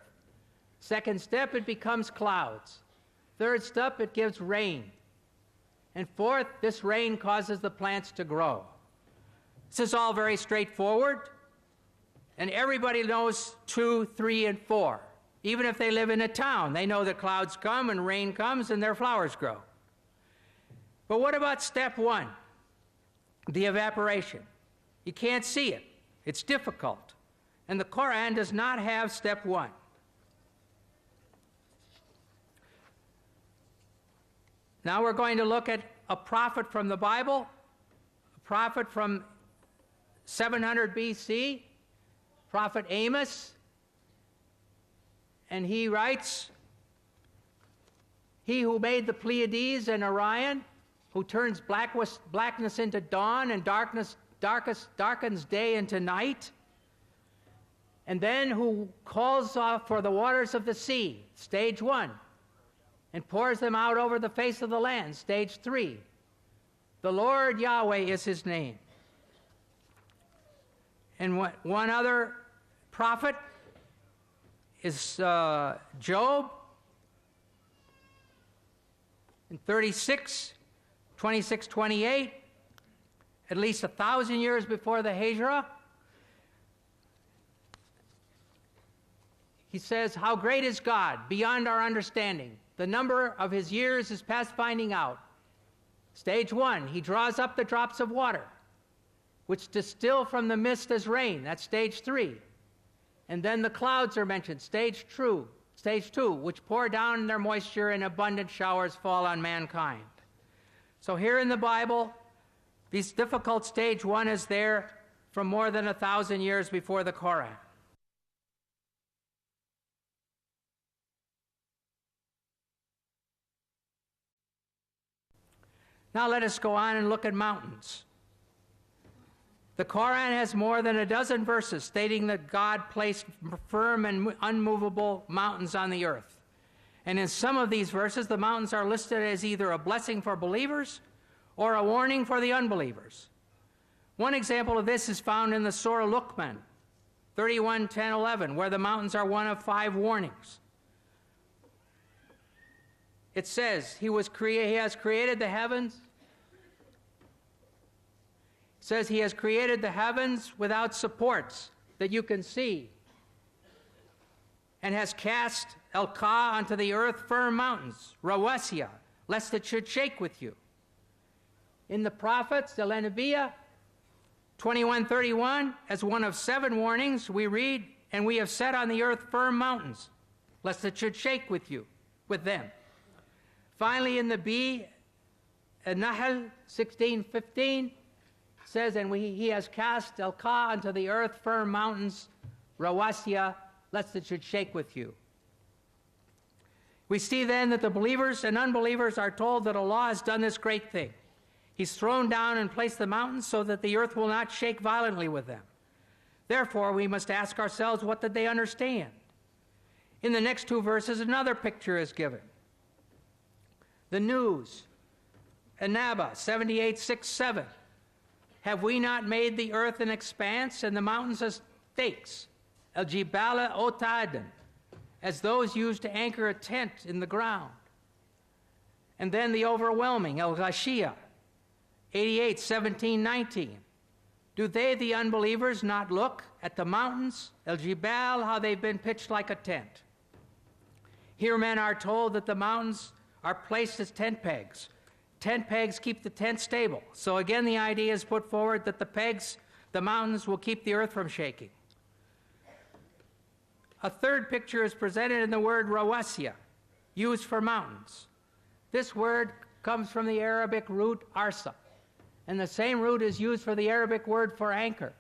Second step, it becomes clouds. Third step, it gives rain. And fourth, this rain causes the plants to grow. This is all very straightforward, and everybody knows 2, 3, and 4. Even if they live in a town, they know that clouds come and rain comes and their flowers grow. But what about step 1, the evaporation? You can't see it. It's difficult. And the Quran does not have step 1. Now we're going to look at a prophet from the Bible, a prophet from 700 BC, Prophet Amos, and he writes, "He who made the Pleiades and Orion, who turns blackness into dawn and darkens day into night, and then who calls for the waters of the sea," stage 1, "and pours them out over the face of the land," stage 3. The Lord Yahweh is his name. And one other prophet is Job in 36, 26, 28, at least 1,000 years before the Hijrah. He says, "How great is God, beyond our understanding. The number of his years is past finding out." Stage 1, he draws up the drops of water, which distill from the mist as rain. That's stage 3. And then the clouds are mentioned, stage 2, which pour down their moisture and abundant showers fall on mankind. So here in the Bible, this difficult stage 1 is there from more than 1,000 years before the Quran. Now let us go on and look at mountains. The Quran has more than a dozen verses stating that God placed firm and unmovable mountains on the earth. And in some of these verses, the mountains are listed as either a blessing for believers or a warning for the unbelievers. One example of this is found in the Surah Luqman, 31, 10, 11, where the mountains are one of 5 warnings. It says, He has created the heavens. It says He has created the heavens without supports that you can see, and has cast Al-Ka onto the earth firm mountains, Rawasiya, lest it should shake with you. In the prophets, the Al-Anbiya, 21:31, as one of 7 warnings, we read, "And we have set on the earth firm mountains, lest it should shake with them." Finally, in the B, Nahl 16:15, says, "And He has cast Al-Ka onto the earth firm mountains, Rawasiya, lest it should shake with you." We see then that the believers and unbelievers are told that Allah has done this great thing. He's thrown down and placed the mountains so that the earth will not shake violently with them. Therefore, we must ask ourselves, what did they understand? In the next 2 verses, another picture is given. The news, An-Naba 78:6-7. "Have we not made the earth an expanse and the mountains as stakes, Al-Jibala Otadan, as those used to anchor a tent in the ground?" And then the overwhelming, Al-Ghashiyah 88:17-19. Do they, the unbelievers, not look at the mountains, El Jibal, how they've been pitched like a tent? Here men are told that the mountains are placed as tent pegs. Tent pegs keep the tent stable. So again, the idea is put forward that the mountains will keep the earth from shaking. A third picture is presented in the word rawasiya, used for mountains. This word comes from the Arabic root arsa, and the same root is used for the Arabic word for anchor.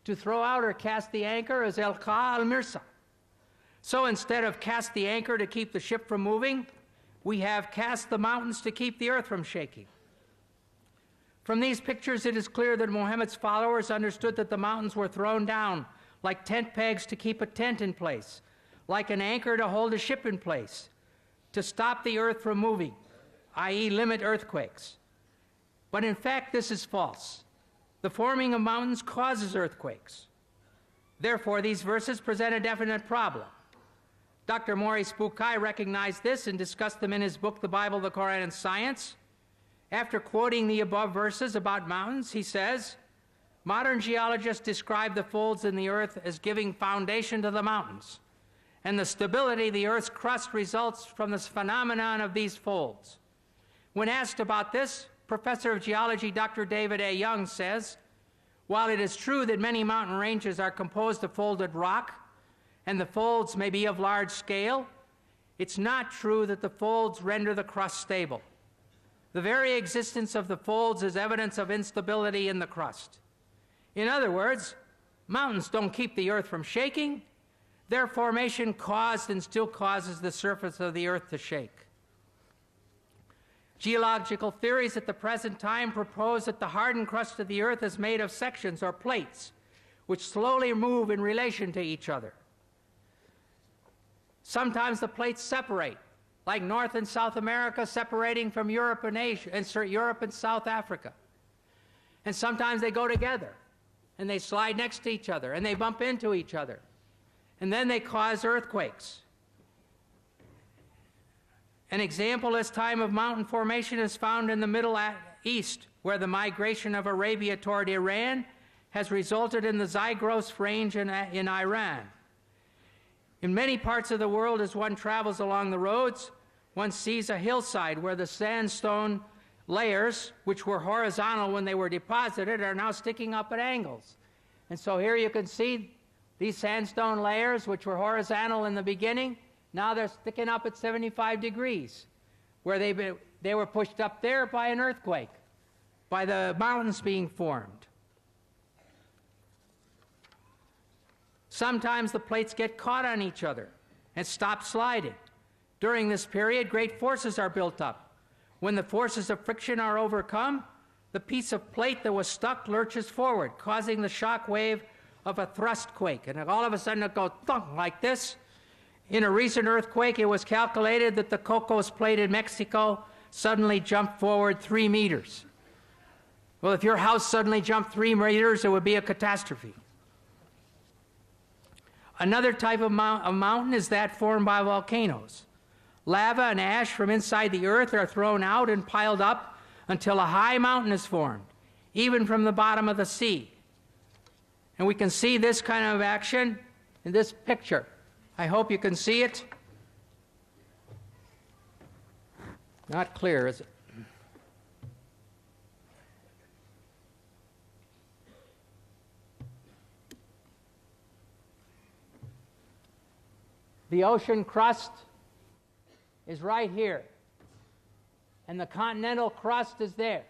To throw out or cast the anchor is elqa al-mirsa. So instead of cast the anchor to keep the ship from moving, we have cast the mountains to keep the earth from shaking. From these pictures, it is clear that Muhammad's followers understood that the mountains were thrown down like tent pegs to keep a tent in place, like an anchor to hold a ship in place, to stop the earth from moving, i.e. limit earthquakes. But in fact, this is false. The forming of mountains causes earthquakes. Therefore, these verses present a definite problem. Dr. Maurice Bucaille recognized this and discussed them in his book, The Bible, the Quran, and Science. After quoting the above verses about mountains, he says, modern geologists describe the folds in the earth as giving foundation to the mountains, and the stability of the earth's crust results from this phenomenon of these folds. When asked about this, Professor of Geology Dr. David A. Young says, while it is true that many mountain ranges are composed of folded rock, and the folds may be of large scale, it's not true that the folds render the crust stable. The very existence of the folds is evidence of instability in the crust. In other words, mountains don't keep the earth from shaking. Their formation caused and still causes the surface of the earth to shake. Geological theories at the present time propose that the hardened crust of the earth is made of sections or plates, which slowly move in relation to each other. Sometimes the plates separate, like North and South America separating from Europe and Asia, and Europe and South Africa. And sometimes they go together, and they slide next to each other, and they bump into each other. And then they cause earthquakes. An example of this time of mountain formation is found in the Middle East, where the migration of Arabia toward Iran has resulted in the Zagros Range in Iran. In many parts of the world, as one travels along the roads, one sees a hillside where the sandstone layers, which were horizontal when they were deposited, are now sticking up at angles. And so here you can see these sandstone layers, which were horizontal in the beginning, now they're sticking up at 75 degrees, where they were pushed up there by an earthquake, by the mountains being formed. Sometimes the plates get caught on each other and stop sliding. During this period, great forces are built up. When the forces of friction are overcome, the piece of plate that was stuck lurches forward, causing the shock wave of a thrust quake. And all of a sudden it goes thunk like this. In a recent earthquake, it was calculated that the Cocos plate in Mexico suddenly jumped forward 3 meters. Well, if your house suddenly jumped 3 meters, it would be a catastrophe. Another type of mountain is that formed by volcanoes. Lava and ash from inside the earth are thrown out and piled up until a high mountain is formed, even from the bottom of the sea. And we can see this kind of action in this picture. I hope you can see it. Not clear, is it? The ocean crust is right here, and the continental crust is there,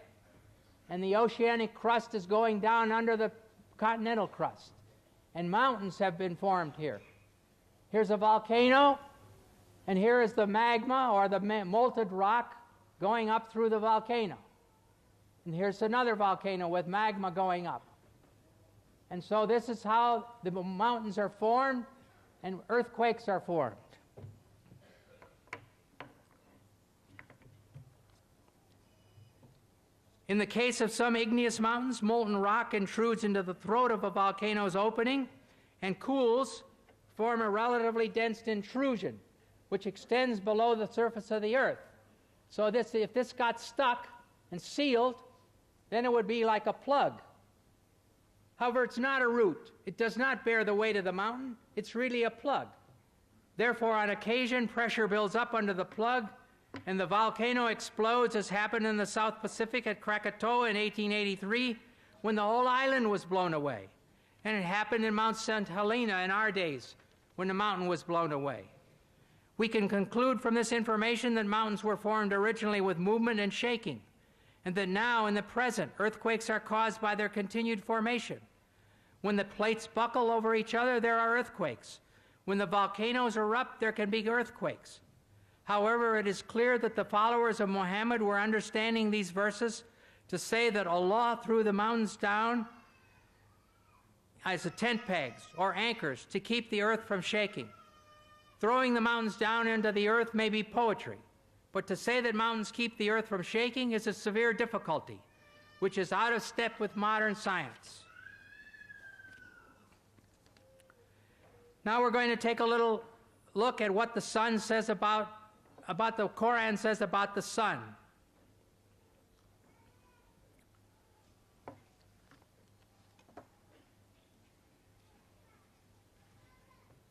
and the oceanic crust is going down under the continental crust, and mountains have been formed here. Here's a volcano, and here is the magma or the molten rock going up through the volcano. And here's another volcano with magma going up. And so this is how the mountains are formed and earthquakes are formed. In the case of some igneous mountains, molten rock intrudes into the throat of a volcano's opening and cools, form a relatively dense intrusion, which extends below the surface of the earth. So if this got stuck and sealed, then it would be like a plug. However, it's not a root. It does not bear the weight of the mountain. It's really a plug. Therefore, on occasion, pressure builds up under the plug, and the volcano explodes, as happened in the South Pacific at Krakatoa in 1883, when the whole island was blown away. And it happened in Mount St. Helena in our days, when the mountain was blown away. We can conclude from this information that mountains were formed originally with movement and shaking, and that now, in the present, earthquakes are caused by their continued formation. When the plates buckle over each other, there are earthquakes. When the volcanoes erupt, there can be earthquakes. However, it is clear that the followers of Muhammad were understanding these verses to say that Allah threw the mountains down as tent pegs or anchors to keep the earth from shaking. Throwing the mountains down into the earth may be poetry, but to say that mountains keep the earth from shaking is a severe difficulty, which is out of step with modern science. Now we're going to take a little look at what the sun says about the Quran says about the sun.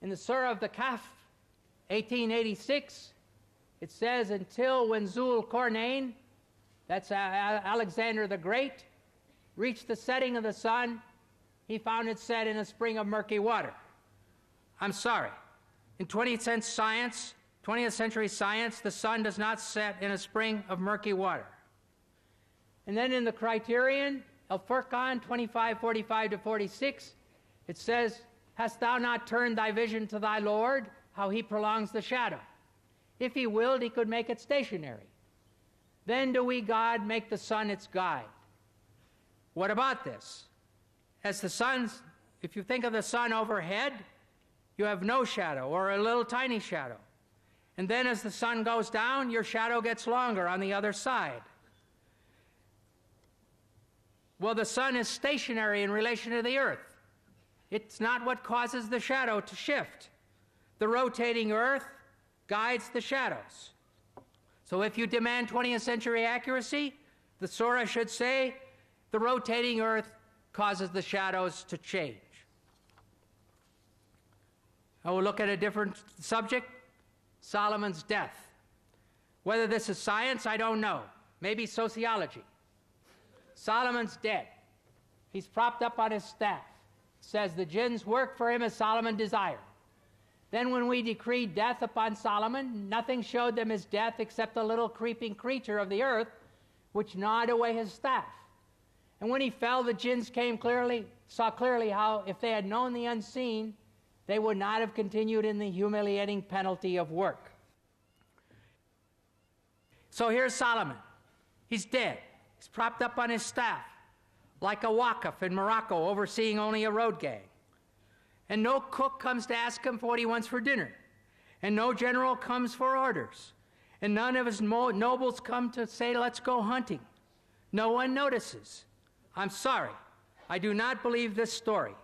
In the Surah of the Kahf, 1886, it says, until when Zul Qarnayn, that's Alexander the Great, reached the setting of the sun, he found it set in a spring of murky water. I'm sorry. In 20th century science, the sun does not set in a spring of murky water. And then in the criterion, Al-Furqan 25:45-46, it says, hast thou not turned thy vision to thy Lord, how he prolongs the shadow? If he willed, he could make it stationary. Then do we, God, make the sun its guide. What about this? As the sun's, if you think of the sun overhead, you have no shadow or a little tiny shadow. And then as the sun goes down, your shadow gets longer on the other side. Well, the sun is stationary in relation to the earth. It's not what causes the shadow to shift. The rotating earth guides the shadows. So if you demand 20th century accuracy, the surah should say, the rotating earth causes the shadows to change. Now we'll look at a different subject, Solomon's death. Whether this is science, I don't know. Maybe sociology. Solomon's dead. He's propped up on his staff. It says the jinns work for him as Solomon desired. Then when we decreed death upon Solomon, nothing showed them his death except a little creeping creature of the earth, which gnawed away his staff. And when he fell, the jinns saw clearly how, if they had known the unseen, they would not have continued in the humiliating penalty of work. So here's Solomon. He's dead. He's propped up on his staff, like a Waqf in Morocco, overseeing only a road gang. And no cook comes to ask him for what he wants for dinner. And no general comes for orders. And none of his nobles come to say, let's go hunting. No one notices. I'm sorry. I do not believe this story.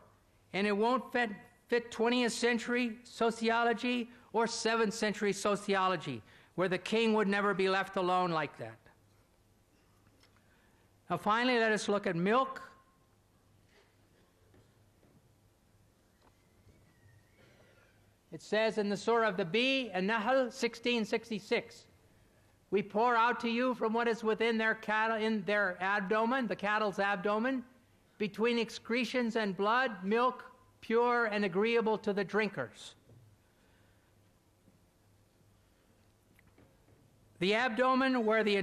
And it won't fit 20th century sociology or 7th century sociology, where the king would never be left alone like that. Now finally, let us look at milk. It says in the Surah of the Bee, An-Nahl 1666, we pour out to you from what is within their cattle, in their abdomen, the cattle's abdomen, between excretions and blood, milk pure and agreeable to the drinkers. The abdomen, where the